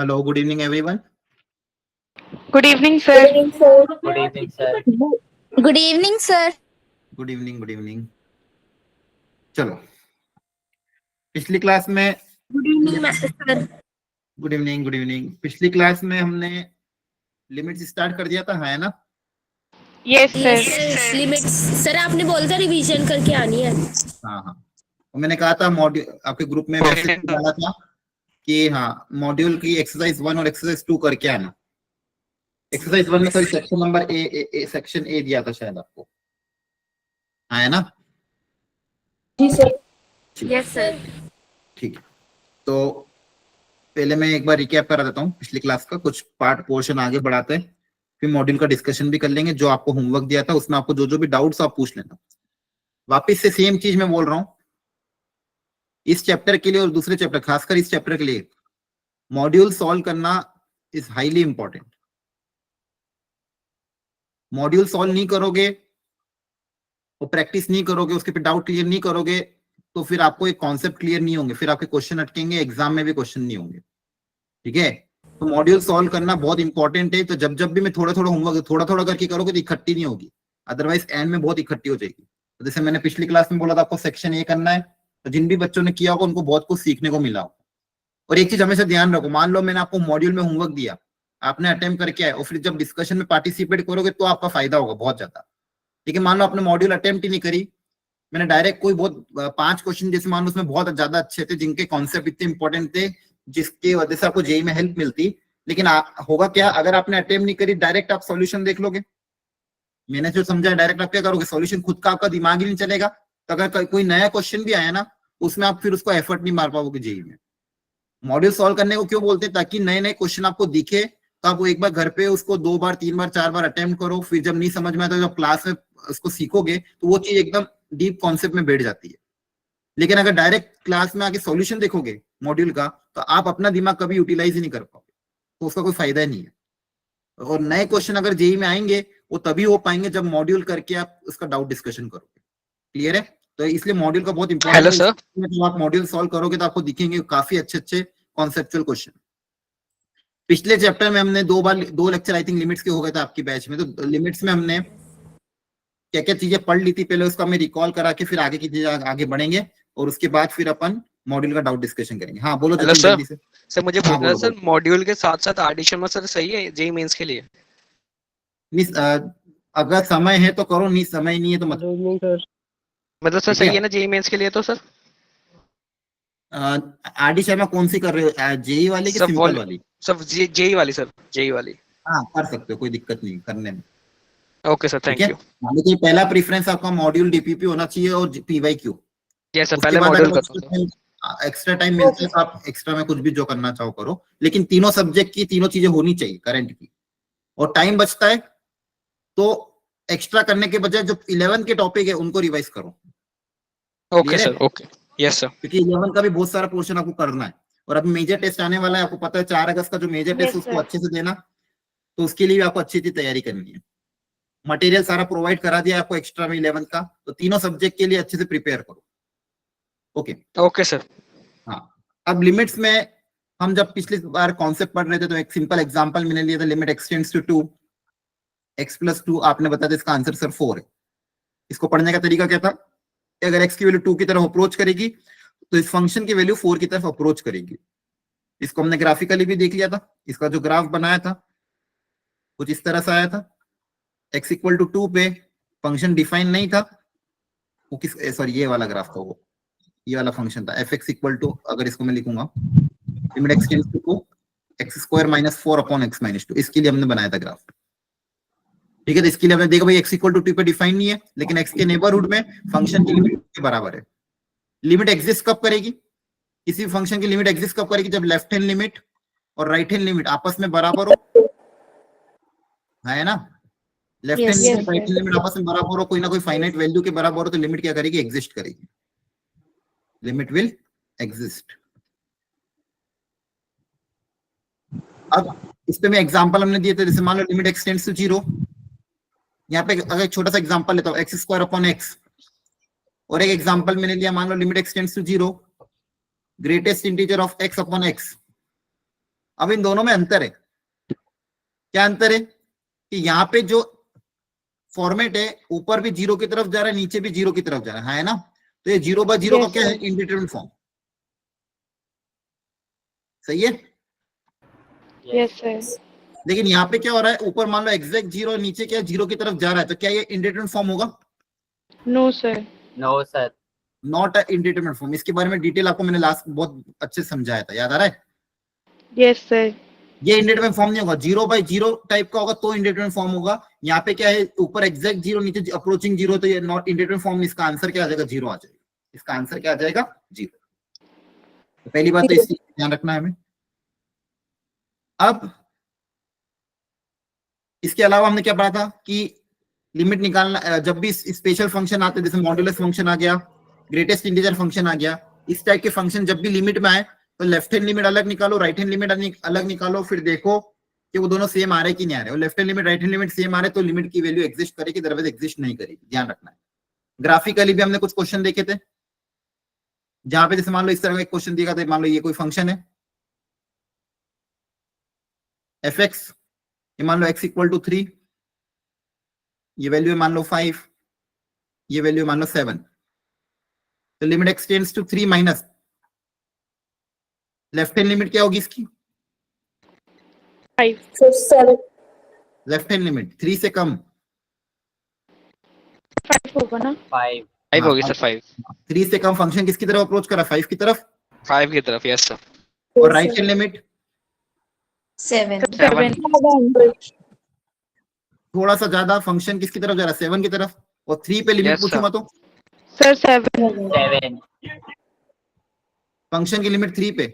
Hello, good evening, everyone. Good evening, Good sir. evening, sir. Good evening, sir. Good evening, sir. Good evening, good evening. चलो, पिछली class में Good evening, sir. Good evening, good evening. पिछली class में हमने limits start कर दिया था, है ना? Yes, sir. Yes, sir. Limits. Sir आपने बोला था रिवीजन करके आनी है. हाँ हाँ. और मैंने कहा था मॉड्यूल आपके ग्रुप में मैसेज डाला था कि हाँ मॉड्यूल की एक्सरसाइज 1 और एक्सरसाइज 2 करके आना. एक्सरसाइज 1 में sorry section number A section A दिया था शायद आपको, है ना? जी सर. Yes, sir. ठीक है. तो पहले मैं एक बार रिकैप करा देता हूँ पिछली क्लास का, कुछ पार्ट पोर्शन आगे बढ़ाते हैं, फिर मॉड्यूल का डिस्कशन भी कर लेंगे. जो आपको होमवर्क दिया था उसमें आपको जो जो भी डाउट्स आप पूछ लेना. वापिस से सेम चीज मैं बोल रहा हूँ इस चैप्टर के लिए और दूसरे चैप्टर, खासकर इस चैप्टर के लिए मॉड्यूल सॉल्व करना is highly important. Module solve नहीं करोगे और प्रैक्टिस नहीं करोगे, उसके पे डाउट क्लियर नहीं करोगे, तो फिर आपको एक कॉन्सेप्ट क्लियर नहीं होंगे, फिर आपके क्वेश्चन अटकेंगे, एग्जाम में भी क्वेश्चन नहीं होंगे. ठीक है? तो मॉड्यूल सॉल्व करना बहुत इंपॉर्टेंट है. तो जब जब भी मैं थोड़ा थोड़ा होमवर्क थोड़ा थोड़ा करके करोगे तो इकट्ठी नहीं होगी, अदरवाइज एंड में बहुत इकट्ठी हो जाएगी. तो जैसे मैंने पिछली क्लास में बोला था आपको सेक्शन ए करना है, तो जिन भी बच्चों ने किया होगा उनको बहुत कुछ सीखने को मिला होगा. और एक चीज हमेशा ध्यान रखो, मान लो मैंने आपको मॉड्यूल में होमवर्क दिया, आपने अटेम्प्ट करके आए और फिर जब डिस्कशन में पार्टिसिपेट करोगे तो आपका फायदा होगा बहुत ज्यादा. ठीक है? मान लो आपने मॉड्यूल अटेम्प्ट ही नहीं करी, मैंने डायरेक्ट कोई बहुत 5 क्वेश्चन जैसे मान लो उसमें बहुत ज्यादा अच्छे थे, जिनके कॉन्सेप्ट इतने इंपॉर्टेंट थे, जिसके वजह से आपको जेई में हेल्प मिलती, लेकिन होगा क्या अगर आपने अटेम्प्ट नहीं करी, डायरेक्ट आप सॉल्यूशन देख लोगे. मैंने जो समझा डायरेक्ट आप क्या करोगे, सॉल्यूशन खुद का आपका दिमाग ही नहीं चलेगा. तो अगर कोई नया क्वेश्चन भी आया ना, उसमें आप फिर उसको एफर्ट नहीं मार पाओगे जेई में. मॉड्यूल सॉल्व करने को क्यों बोलते हैं? ताकि नए नए क्वेश्चन आपको दिखे, तो आप वो एक बार घर पे उसको 2 बार 3 बार 4 बार अटेम्प्ट करो, फिर जब नहीं समझ में आता जब क्लास में उसको सीखोगे तो वो चीज एकदम डीप कॉन्सेप्ट में बैठ जाती है. लेकिन अगर डायरेक्ट क्लास में आके सॉल्यूशन देखोगे मॉड्यूल का, तो आप अपना दिमाग कभी यूटिलाइज ही नहीं कर पाओगे, तो उसका कोई फायदा ही नहीं है. और नए क्वेश्चन अगर जेई में आएंगे वो तभी हो पाएंगे जब मॉड्यूल करके आप उसका डाउट डिस्कशन करोगे. क्लियर है? तो इसलिए मॉड्यूल का बहुत इंपॉर्टेंट हेलो है. सर. जब आप मॉड्यूल सॉल्व करोगे तो आपको दिखेंगे काफी अच्छे अच्छे कॉन्सेप्चुअल क्वेश्चन. पिछले चैप्टर में हमने 2 लेक्चर आई थिंक लिमिट्स के हो गए थे आपकी बैच में, तो लिमिट्स में हमने क्या क्या चीजें पढ़ ली थी पहले उसका मैं रिकॉल करा के फिर आगे की चीजें आगे बढ़ेंगे और उसके बाद फिर अपन मॉड्यूल का डाउट डिस्कशन करेंगे. हाँ बोलो हेलो जतिन सर. जल्दी से. सर मुझे हाँ पूछना है बोलो सर, मॉड्यूल के साथ साथ एडिशन में सर सही है जेई मेंस के लिए? मिस अगर समय है तो करो, नहीं समय नहीं है तो मत. मतलब सर ठीक सही है? है ना जेई मेंस के लिए तो सर? आरडी शर्मा कौन सी कर रहे हो, जेई वाली की सब सिंपल वाली? सब जेई वाली सर, जेई वाली. हाँ कर सकते हो, कोई दिक्कत नहीं करने में. ओके सर, ठीक थैंक है? यू. लेकिन पहला प्रेफरेंस आपका मॉड्यूल डीपीपी होना चाहिए और पीवाई क्यू. यस सर, उसके पहले बाद मॉड्यूल अगर करता हूँ सर. एक्स्ट्रा टाइम मिलता है तो आप एक्स्ट्रा में कुछ भी जो करना चाहो करो, लेकिन तीनों सब्जेक्ट की तीनों चीजें होनी चाहिए करंट की. और टाइम बचता है तो एक्स्ट्रा करने के बजाय जो 11 के टॉपिक है उनको रिवाइज करो. ओके क्लियर है? Sir, okay. Yes sir. क्योंकि 11 का भी बहुत सारा पोर्शन आपको करना है. और अभी मेजर टेस्ट आने वाला है, आपको पता है 4 अगस्त का जो मेजर टेस्ट Yes, उसको sir. अच्छे से देना. तो उसके लिए भी आपको अच्छी अच्छी तैयारी करनी है. मटेरियल सारा प्रोवाइड करा दिया आपको एक्स्ट्रा में 11 का, तो तीनों सब्जेक्ट के लिए अच्छे से प्रिपेयर करो. ओके. Okay sir. हाँ. अब लिमिट्स में हम जब पिछली बार कॉन्सेप्ट पढ़ रहे थे तो एक सिंपल एग्जांपल मैंने लिया था, लिमिट एक्सटेंड्स टू 2 x + 2. आपने बताया था इसका आंसर सर 4 है. इसको पढ़ने का तरीका क्या था? अगर x की वैल्यू 2 की तरफ अप्रोच करेगी तो इस फंक्शन की वैल्यू 4 की तरफ अप्रोच करेगी. इसको हमने ग्राफिकली भी देख लिया था. इसका जो ग्राफ बनाया था कुछ इस तरह से आया था. x = 2 पे फंक्शन डिफाइन नहीं था, वो किस सॉरी ये वाला ग्राफ था, वो ये वाला फंक्शन था fx = अगर इसको मैं लिखूंगा limit x tends to x² - 4 / x - 2, इसके लिए हमने बनाया था ग्राफ. ठीक है? तो इसके लिए हमने देखा भाई x = 2 पे डिफाइन नहीं है, लेकिन x के नेबरहुड में फंक्शन की लिमिट के बराबर है. लिमिट एग्जिस्ट कब करेगी? किसी फंक्शन की लिमिट एग्जिस्ट कब करेगी? जब लेफ्ट हैंड लिमिट और राइट हैंड लिमिट आपस में बराबर हो, है ना? Left hand limit right hand limit आपस में बराबर हो, कोई ना कोई फाइनाइट वैल्यू के बराबर हो, तो लिमिट क्या करेगी? एग्जिस्ट करेगी. Limit will exist. अब इस पे मैं एग्जांपल हमने दिए थे, जैसे मान लो लिमिट x टेंड्स टू 0. यहाँ पे अगर छोटा सा एग्जांपल लेता हूँ x² / x, और एक एग्जांपल मैंने लिया, मान लो limit x tends to 0 greatest integer of x / x. अब इन दोनों में अंतर है। क्या अंतर है कि यहाँ पे जो फॉर्मेट है ऊपर भी 0 की तरफ जा रहा है, नीचे भी 0 की तरफ जा रहा है ना। तो ये 0/0 का Yes, क्या है, sir. Indeterminate form. सही है। Yes, sir. लेकिन यहाँ पे क्या हो रहा है, ऊपर मान लो एग्जैक्ट 0, नीचे क्या 0 की तरफ जा रहा है, तो क्या ये इंडिटरमिनेट फॉर्म होगा? No, sir. No, sir. Not a indeterminate form. इसके बारे में डिटेल आपको मैंने लास्ट बहुत अच्छे से समझाया था, याद आ रहा है? Yes, sir. ये इंडिटरमिनेट फॉर्म नहीं होगा, 0/0 टाइप का होगा तो इंडिटरमिनेट फॉर्म होगा। यहाँ पे क्या है, ऊपर एग्जैक्ट 0, नीचे अप्रोचिंग 0, तो ये नॉट इंडिटरमिनेट फॉर्म। इसका आंसर क्या आ जाएगा, 0 आ जाएगा। इसका आंसर क्या आ जाएगा, 0। तो पहली बात तो इसकी ध्यान रखना है हमें। अब इसके अलावा हमने क्या पढ़ा था कि लिमिट निकालना, जब भी स्पेशल फंक्शन आते हैं, जैसे मॉड्यूलस फंक्शन आ गया, ग्रेटेस्ट इंटीजर फंक्शन आ गया, इस टाइप के फंक्शन जब भी लिमिट में आए तो लेफ्ट हैंड लिमिट अलग निकालो, राइट हैंड लिमिट अलग निकालो, फिर देखो कि वो दोनों सेम आ रहे कि नहीं आ रहे। Left hand limit, right hand limit same आ रहे तो लिमिट की वैल्यू एग्जिस्ट करेगी, अदरवाइज एग्जिस्ट नहीं करेगी। ध्यान रखना है। ग्राफिकली भी हमने कुछ क्वेश्चन देखे थे, जहां पे जैसे मान लो इस तरह का एक क्वेश्चन दिया था, मान लो ये कोई फंक्शन है fx, ये मान लो x = 3, ये वैल्यू मान लो 5, ये वैल्यू मान लो 7, तो limit x tends to 3 minus left hand limit क्या होगी इसकी, 5. 7. लेफ्ट हैंड लिमिट 3 से कम, 5 होगा ना? 5. 5 हाँ, होगी सर, 5 3 से कम फंक्शन किसकी तरफ अप्रोच करा, 5 की तरफ। 5 की तरफ, यस सर। और राइट हैंड लिमिट 7. 7. थोड़ा सा ज्यादा फंक्शन किसकी तरफ जा रहा है, 7 की तरफ। और 3 पे लिमिट Yes, पूछूंगा तो Sir, 7. 7. फंक्शन की लिमिट 3 पे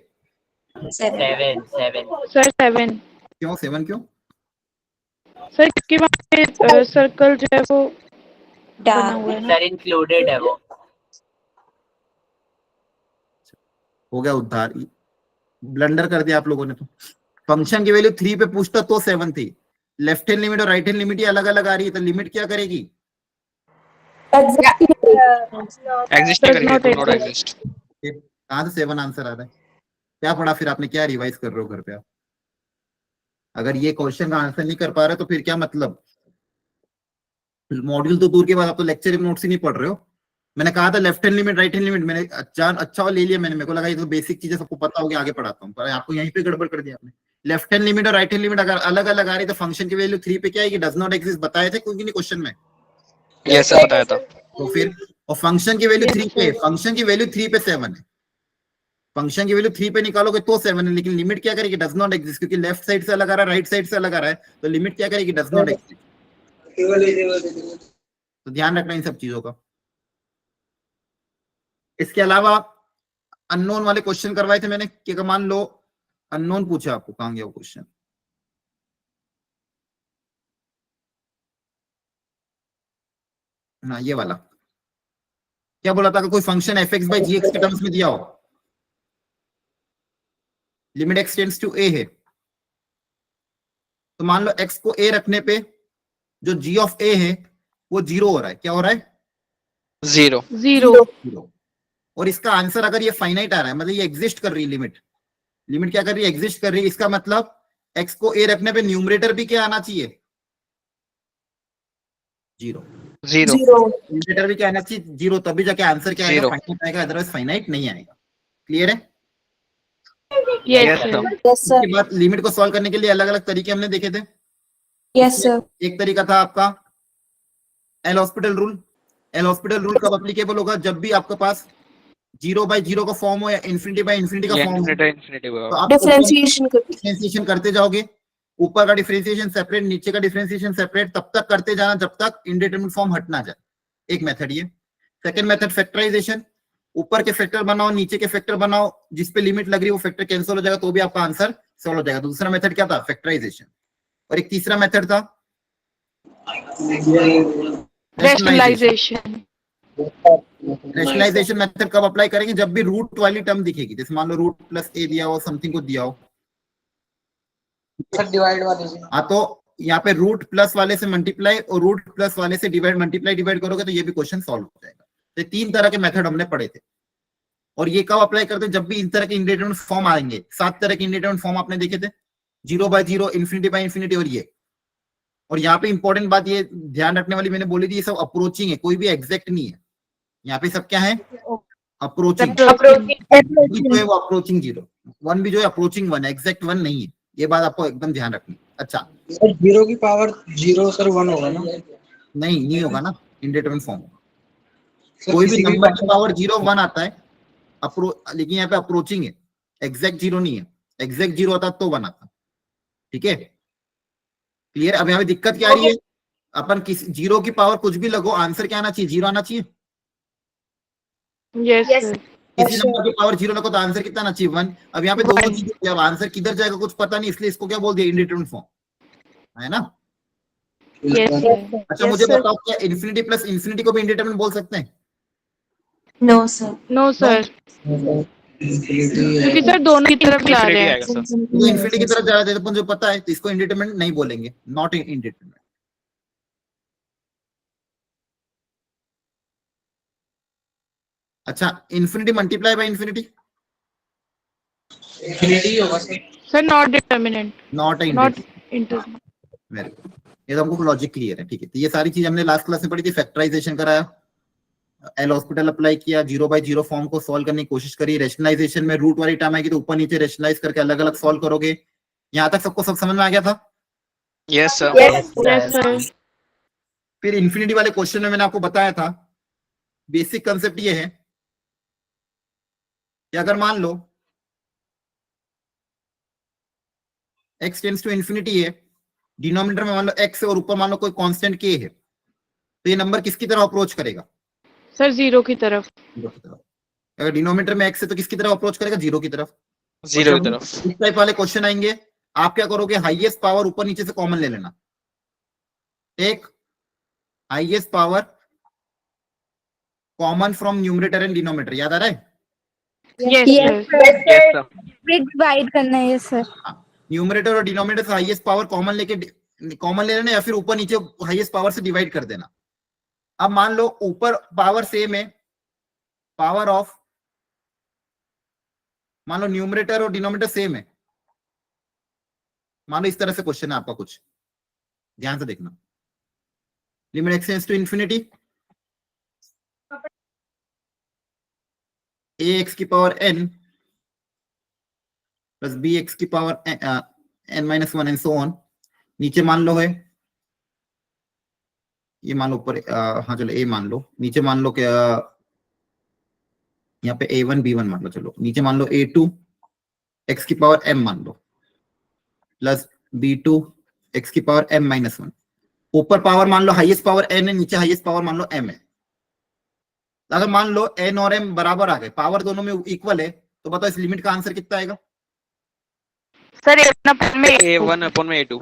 7. 7. 7. Sir, 7. क्यों, 7 क्यों? सर क्योंकि वहाँ पे सर्कल जो है वो बना हुआ है ना। Sir, included है वो. हो गया उद्धार, ब्लंडर कर दिया आप लोगों ने। तो फंक्शन की वैल्यू 3 पे पूछता तो 7 थी, लेफ्ट हैंड लिमिट और राइट हैंड लिमिट ही अलग अलग आ रही है, तो लिमिट क्या करेगी, एग्जिस्ट Does करेगी, not do not exist. Exist. कहां से 7 आंसर आ रहा है? क्या पढ़ा फिर आपने, क्या रिवाइज कर रहे हो घर पे आप? अगर ये क्वेश्चन का आंसर नहीं कर पा रहे तो फिर क्या मतलब, मॉड्यूल तो दूर के बाद आप तो लेक्चर नोट्स ही नहीं पढ़ रहे हो। मैंने कहा था left hand limit, right hand limit, मैंने अच्छा ले लिया मैंने, मेरे को लगा ये तो बेसिक चीजें सबको पता होगी, आगे पढ़ाता हूँ, पर आपको यहीं पे गड़बड़ कर दिया आपने। लेफ्ट हैंड लिमिट और राइट हैंड लिमिट अगर अलग अलग आ रही तो फंक्शन की वैल्यू 3 पे क्या आएगी, डज नॉट एग्जिस्ट। बताए थे क्योंकि नहीं क्वेश्चन में, यस सर, बताया था। तो फिर और फंक्शन की वैल्यू 3 पे, फंक्शन की वैल्यू 3 पे 7 है, फंक्शन की वैल्यू 3 पे निकालोगे तो 7 है, लेकिन लिमिट क्या करेगी, डज नॉट एग्जिस्ट, क्योंकि लेफ्ट साइड से अलग आ रहा है, राइट साइड से अलग आ रहा है, तो लिमिट क्या करेगी, डज नॉट एग्जिस्ट। तो ध्यान रखना इन सब चीजों का। इसके अलावा अननोन वाले क्वेश्चन करवाए थे मैंने, कि अगर मान लो अननोन पूछा आपको, कहां गया वो क्वेश्चन, हाँ ये वाला, क्या बोला था, कि कोई फंक्शन f(x/gx) के टर्म्स में दिया हो, limit x tends to a है, तो मान लो x को a रखने पे जो g ऑफ a है वो 0 हो रहा है, क्या हो रहा है, 0 0. 0। और इसका आंसर अगर ये फाइनाइट आ रहा है, मतलब ये एग्जिस्ट कर रही है, लिमिट क्या कर रही है, एग्जिस्ट कर रही है, इसका मतलब x को a रखने पे न्यूमरेटर भी क्या आना चाहिए, 0। 0 न्यूमरेटर भी क्या आना चाहिए, 0, तभी जाके आंसर क्या आएगा, 0 फाइनाइट आएगा, अदरवाइज फाइनाइट नहीं आएगा। क्लियर है? Yes, Yes, sir. sir. Yes, sir. इसके बाद लिमिट को सॉल्व करने के लिए अलग अलग तरीके हमने देखे थे। Yes, sir. एक तरीका था आपका L hospital rule. L hospital rule कब अप्लीकेबल होगा, जब भी आपके पास 0/0 का फॉर्म हो या इन्फिनिटी/इन्फिनिटी का ये फॉर्म हो, इन्फिनिटी तो आप डिफरेंशिएशन करते जाओगे, ऊपर का डिफरेंशिएशन सेपरेट, नीचे का डिफरेंशिएशन सेपरेट, तब तक करते जाना जब तक इंडिटरमिनेट फॉर्म हट ना जाए। एक मेथड ये। सेकंड मेथड फैक्टराइजेशन, ऊपर के फैक्टर बनाओ, नीचे के फैक्टर बनाओ, जिस पे लिमिट लग रही है वो फैक्टर कैंसिल हो जाएगा, तो भी आपका आंसर सॉल्व हो जाएगा। दूसरा मेथड क्या था, फैक्टराइजेशन। और एक तीसरा मेथड था Rationalization. रैशनलाइजेशन मेथड कब अप्लाई करेंगे, जब भी रूट वाली टर्म दिखेगी, जैसे मान लो रूट प्लस ए दिया हो, समथिंग को दिया हो, डिवाइड वाले से। हाँ तो यहाँ पे रूट प्लस वाले से मल्टीप्लाई और रूट प्लस वाले से डिवाइड, मल्टीप्लाई डिवाइड करोगे तो ये भी क्वेश्चन सॉल्व हो जाएगा। तो तीन तरह के मेथड हमने पढ़े थे। और ये कब अप्लाई करते हैं? जब भी इन तरह के इंडिटरमिनेट फॉर्म आएंगे। 7 तरह के इंडिटरमिनेट फॉर्म आपने देखे थे, 0/0, इन्फिनिटी बाय इन्फिनिटी और ये। और यहाँ पे इंपॉर्टेंट बात ये ध्यान रखने वाली मैंने बोली थी, ये सब अप्रोचिंग है, कोई भी एग्जैक्ट नहीं है। यहाँ पे सब क्या है? अप्रोचिंग। जो है वो अप्रोचिंग 0, 1 भी जो है अप्रोचिंग 1 है, एग्जैक्ट 1 नहीं है। ये बात आपको एकदम ध्यान रखनी। अच्छा सर 0 की पावर 0 सर 1 होगा ना? नहीं होगा ना, इंडिटरमिनेट फॉर्म। कोई भी नंबर की पावर 0 1 आता है लेकिन यहाँ पे अप्रोचिंग है, एग्जैक्ट 0 नहीं है। एग्जैक्ट 0 होता तो 1 आता। ठीक है, क्लियर? अब यहाँ पे दिक्कत क्या आ रही है? अपन किसी 0 की पावर कुछ भी लगो, आंसर क्या आना चाहिए? 0 आना चाहिए। Yes sir. किसी नंबर की पावर 0 लगो तो आंसर कितना आना चाहिए? 1। अब यहाँ पे दोनों चीजें, अब आंसर किधर जाएगा कुछ पता नहीं, इसलिए इसको क्या बोल दिया? इंडिटरमिनेट फॉर्म, है ना? Yes sir. अच्छा मुझे बताओ, क्या इन्फिनिटी प्लस इन्फिनिटी को भी इंडिटरमिनेट बोल सकते हैं? No sir. नो सर, क्योंकि सर दोनों की तरफ जा रहे हैं। तो इन्फिनिटी की तरफ जा रहा है, तो मुझे पता है, तो इसको इंडिटरमिनेट नहीं बोलेंगे, नॉट इंडिटरमिनेट। अच्छा, infinity multiply by infinity, infinity होगा sir not determinant, not not indeterminate. Very good, ये तो हमको लॉजिक क्लियर है। ठीक है, तो ये सारी चीज हमने लास्ट क्लास में पढ़ी थी। फैक्टराइजेशन कराया, एल हॉस्पिटल अप्लाई किया, 0/0 फॉर्म को सॉल्व करने की कोशिश करी। रेशनलाइजेशन में रूट वाली टर्म आएगी तो ऊपर नीचे रेशनलाइज करके अलग अलग सॉल्व करोगे। यहाँ तक सबको सब समझ में आ गया था? Yes sir. Yes sir. फिर इन्फिनिटी वाले क्वेश्चन में मैंने आपको बताया था, बेसिक कंसेप्ट ये है कि अगर मान लो x टेंड्स टू इन्फिनिटी है, डिनोमिनेटर में मान लो x है और ऊपर मान लो कोई कांस्टेंट k है, तो ये नंबर किसकी तरफ अप्रोच करेगा? सर 0 की तरफ। 0 की तरफ। अगर डिनोमिनेटर में x है तो किसकी तरफ अप्रोच करेगा? 0 की तरफ। 0 की तरफ। इस टाइप वाले क्वेश्चन आएंगे, आप क्या करोगे? हाईएस्ट पावर ऊपर नीचे से कॉमन ले लेना। एक highest power common from numerator and denominator, याद आ रहा है? Yes sir. Yes sir. Divide करना है यस सर। न्यूमरेटर और डिनोमिनेटर से हाईएस्ट पावर कॉमन कॉमन ले लेना, या फिर ऊपर नीचे हाईएस्ट पावर से डिवाइड कर देना। अब मान लो ऊपर पावर सेम है, पावर ऑफ, मान लो न्यूमरेटर और डिनोमिनेटर सेम है। मान लो इस तरह से क्वेश्चन है आपका, कुछ ध्यान से देखना। Limit x tends to infinity, ax की पावर n प्लस bx की power n-1 and so on. नीचे मान लो है, ये मान लो ऊपर, हाँ चलो a मान लो, नीचे मान लो क्या, यहाँ पे a1 b1 मान लो। चलो नीचे मान लो a2 x की पावर m मान लो, प्लस b2 x की पावर m-1। ऊपर पावर मान लो हाईएस्ट पावर n है, नीचे हाईएस्ट पावर मान लो m है। अगर मान लो n और m बराबर आ गए, पावर दोनों में इक्वल है, तो बताओ इस लिमिट का आंसर कितना आएगा? सर A1 A1 अपॉन में A2।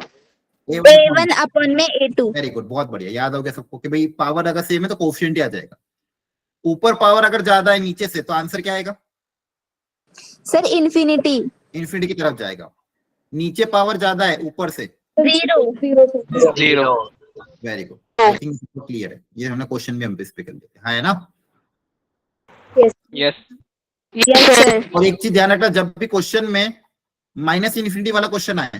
A1 अपॉन में A2। वेरी गुड, बहुत बढ़िया, याद हो गया सबको कि भाई पावर अगर सेम है तो कोफिशिएंट ही आ जाएगा। ऊपर पावर अगर ज्यादा है नीचे से, तो आंसर क्या आएगा? Sir infinity. इन्फिनिटी की तरफ जाएगा। नीचे पावर ज्यादा है ऊपर से, 0। Very good, I think clear है। ये हमने क्वेश्चन भी हम इस पे कर लेते हैं, है ना? यस। Yes sir. और एक चीज ध्यान रखना, जब भी क्वेश्चन में माइनस इन्फिनिटी वाला क्वेश्चन आए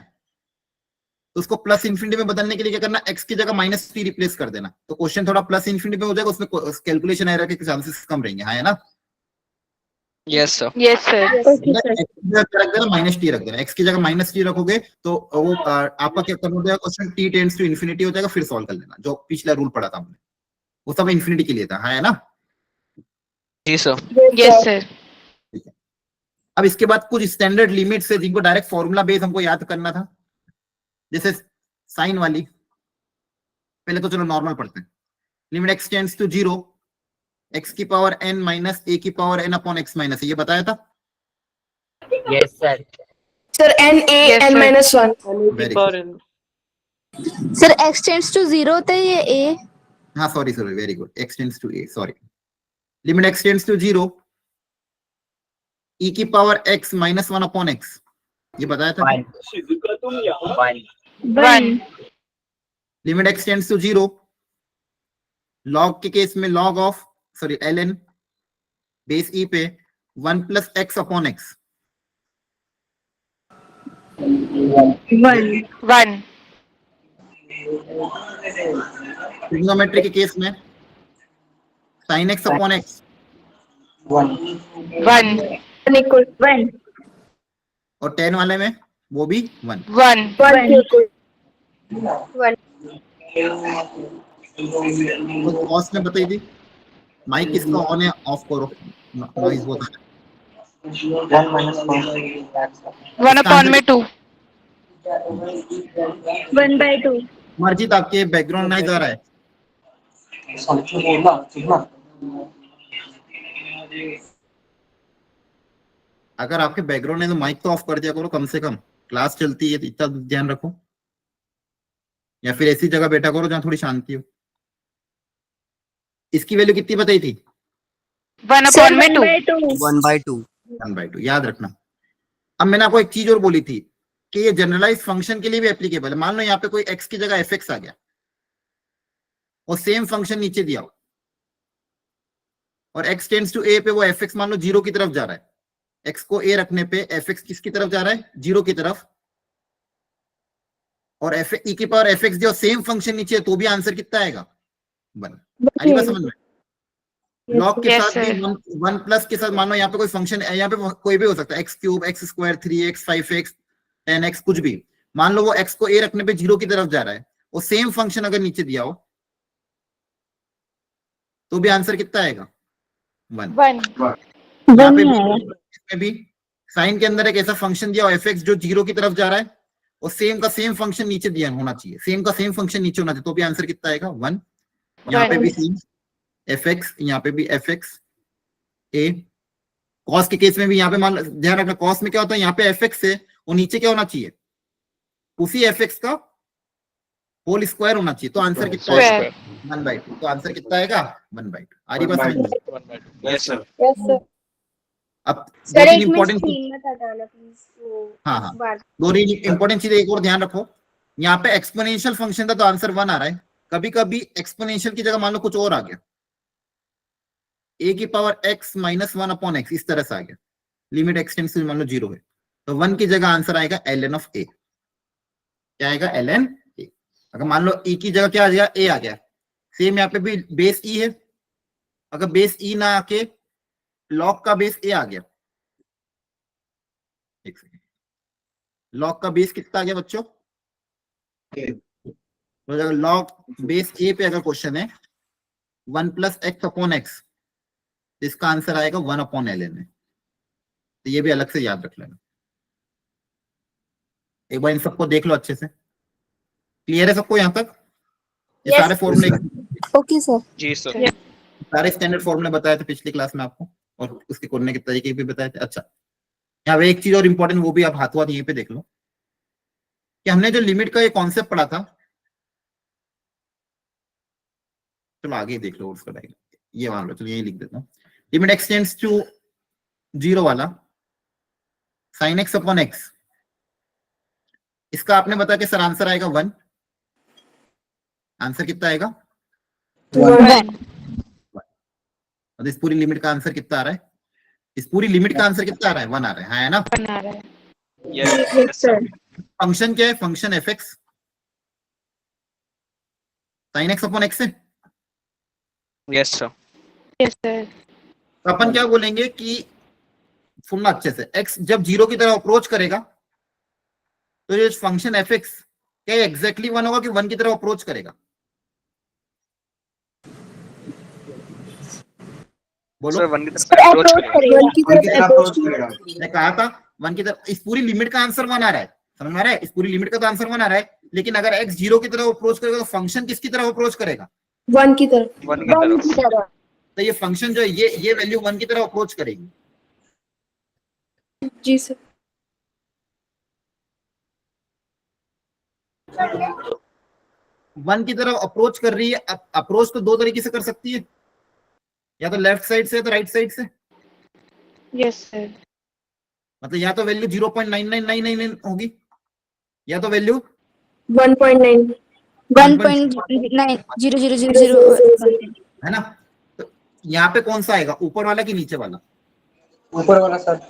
तो उसको प्लस इन्फिनिटी में बदलने के लिए क्या करना? x की जगह -3 रिप्लेस कर देना, तो क्वेश्चन थोड़ा प्लस इन्फिनिटी में हो जाएगा, उसमें कैलकुलेशन एरर के चांसेस कम रहेंगे, है ना? Yes sir. Yes sir. रख देना, -t रख देना। x की जगह -t रखोगे तो वो आपका क्या करना हो जाएगा? Question t tends to infinity हो जाएगा, फिर सॉल्व कर लेना। जो पिछला रूल पढ़ा था हमने, वो सब इन्फिनिटी के लिए था, है ना? जी सर। Yes sir. ठीक है, अब इसके बाद कुछ स्टैंडर्ड लिमिट्स है जिनको डायरेक्ट फॉर्मूला बेस हमको याद करना था, जैसे साइन वाली। पहले तो चलो नॉर्मल पढ़ते हैं। Limit x tends to 0, x की पावर n माइनस a की power n upon x minus, ये बताया था? Yes, sir. Sir, n minus 1. Very good, sir x tends to 0 होता है ये a। हाँ sorry, very good, x tends to a, sorry. Limit x tends to 0, e की power x minus 1 upon x, ये बताया था? 1. 1। लिमिट x टेंड्स टू 0, लॉग के केस में log of ln base e पे 1 plus x upon x? 1 trigonometry के case में sign x upon x? 1 1 equal 1. और टेन वाले में वो भी 1। 1 1 equal 1. तो कॉस्ट में बताई थी। माइक किसका ऑन है ऑफ करो, नॉइज बहुत आ रहा है। 1 minus 1. 1 upon में 2 1 by 2. मर्जी तो आपके बैकग्राउंड नॉइज आ रहा है। अगर आपके बैकग्राउंड है तो माइक तो ऑफ कर दिया करो, कम से कम क्लास चलती है तो इतना ध्यान रखो, या फिर ऐसी जगह बैठा करो जहां थोड़ी शांति हो। इसकी वैल्यू कितनी बताई थी? 1 Sir, upon में 1 2 by 2. 1/2. 1/2 याद रखना। अब मैंने आपको एक चीज और बोली थी कि ये जनरलाइज फंक्शन के लिए भी एप्लीकेबल है। मान लो यहाँ पे कोई x की जगह fx आ गया और सेम फंक्शन नीचे दिया हो और x टेंड्स टू a पे वो fx मान लो 0 की तरफ जा रहा है, x को a रखने पे fx किसकी तरफ जा रहा है? 0 की तरफ। और e की पावर fx दिया और सेम फंक्शन नीचे है तो भी आंसर कितना आएगा? 1। आई बात समझ में? लॉग के Yes, साथ भी sir. 1 प्लस के साथ मान लो यहाँ पे कोई फंक्शन, यहाँ पे कोई भी हो सकता है, x cube, x square, 3x, 5x, 10x, कुछ भी। मान लो वो x को a रखने पे 0 की तरफ जा रहा है और सेम फंक्शन अगर नीचे दिया हो तो भी आंसर कितना आएगा? 1। 1 यहाँ पे इसमें भी साइन के अंदर एक ऐसा फंक्शन दिया हो fx जो 0 की तरफ जा रहा है और सेम का सेम फंक्शन नीचे दिया होना चाहिए, सेम का सेम फंक्शन नीचे होना चाहिए, तो भी आंसर कितना आएगा? 1। यहाँ पे भी सेम fx, यहाँ पे भी fx a। कॉस के केस में भी यहाँ पे मान ध्यान रखना, कॉस में क्या होता है, यहाँ पे fx है और नीचे क्या होना चाहिए? उसी fx का होल स्क्वायर होना चाहिए, तो आंसर कितना आएगा? 1/2। तो आंसर कितना आएगा? 1/2। आ रही बात समझ में? Yes sir. Yes, sir. अब Sir, दो तीन एक मिनट इंपॉर्टेंट, स्क्रीन मत हटाना प्लीज। हाँ। दो इंपॉर्टेंट चीजें एक और ध्यान रखो। यहाँ पे एक्सपोनेंशियल फंक्शन था तो आंसर 1 आ रहा है। कभी कभी एक्सपोनेंशियल की जगह मान लो कुछ और आ गया, a की power x minus 1 upon x, इस तरह से आ गया, लिमिट एक्सटेंड्स टू मान लो 0 है, तो 1 की जगह आंसर आएगा ln ऑफ a। क्या आएगा? ln a। अगर मान लो e की जगह क्या आ गया? a आ गया, सेम यहाँ पे भी बेस e है, अगर बेस e ना आके लॉग का बेस a आ गया, एक सेकेंड, लॉग का बेस कितना आ गया बच्चों? तो अगर लॉग बेस a पे अगर क्वेश्चन है 1 प्लस एक्स अपॉन एक्स, इसका आंसर आएगा 1 अपॉन ln है। तो ये भी अलग से याद रख लेना। एक बार इन सबको देख लो अच्छे से। क्लियर है सबको यहाँ तक? ये Yes, सारे फॉर्मूले, ओके सर। जी सर। सारे स्टैंडर्ड फॉर्मूले बताए थे पिछली क्लास में आपको और उसके करने के तरीके भी बताए थे। अच्छा, यहाँ पे एक चीज और इंपॉर्टेंट, वो भी आप हाथों हाथ यहीं पे देख लो कि हमने जो लिमिट का ये कॉन्सेप्ट पढ़ा था, चलो आगे देख लो उसका डायग्राम, ये मान लो, चलो यही लिख देता हूँ। लिमिट एक्स टेंड्स टू 0 वाला साइन एक्स अपॉन एक्स, इसका आपने बताया कि सर आंसर आएगा 1। आंसर कितना आएगा? 1 और इस पूरी लिमिट का आंसर कितना आ रहा है? इस पूरी लिमिट का आंसर कितना आ रहा है? 1 आ रहा है, हाँ, है ना? बना रहा है। Yes sir. फंक्शन क्या है? Function fx sine x upon x है। Yes sir. Yes sir. तो अपन क्या बोलेंगे कि सुनना अच्छे से, x जब 0 की तरफ अप्रोच करेगा तो ये फंक्शन fx क्या एग्जैक्टली 1 होगा कि 1 की तरफ अप्रोच करेगा? बोलो। सर 1 की तरफ अप्रोच करेगा। 1 की तरफ अप्रोच करेगा। मैं कहा था 1 की तरफ, इस पूरी लिमिट का आंसर 1 आ रहा है, समझ में आ रहा है? इस पूरी लिमिट का तो आंसर 1 आ रहा है, लेकिन अगर x 0 की तरफ अप्रोच करेगा तो फंक्शन किसकी तरफ अप्रोच करेगा? 1 की तरफ। 1 की तरफ। तो ये फंक्शन जो है ये वैल्यू 1 की तरफ अप्रोच करेगी। जी सर। 1 की तरफ अप्रोच कर रही है। अप्रोच तो दो तरीके से कर सकती है, या तो लेफ्ट साइड से या तो राइट साइड से। Yes sir. मतलब या तो वैल्यू 0.9999 होगी या तो वैल्यू 1.9 1.90000 है ना। तो यहाँ पे कौन सा आएगा, ऊपर वाला कि नीचे वाला? ऊपर वाला सर।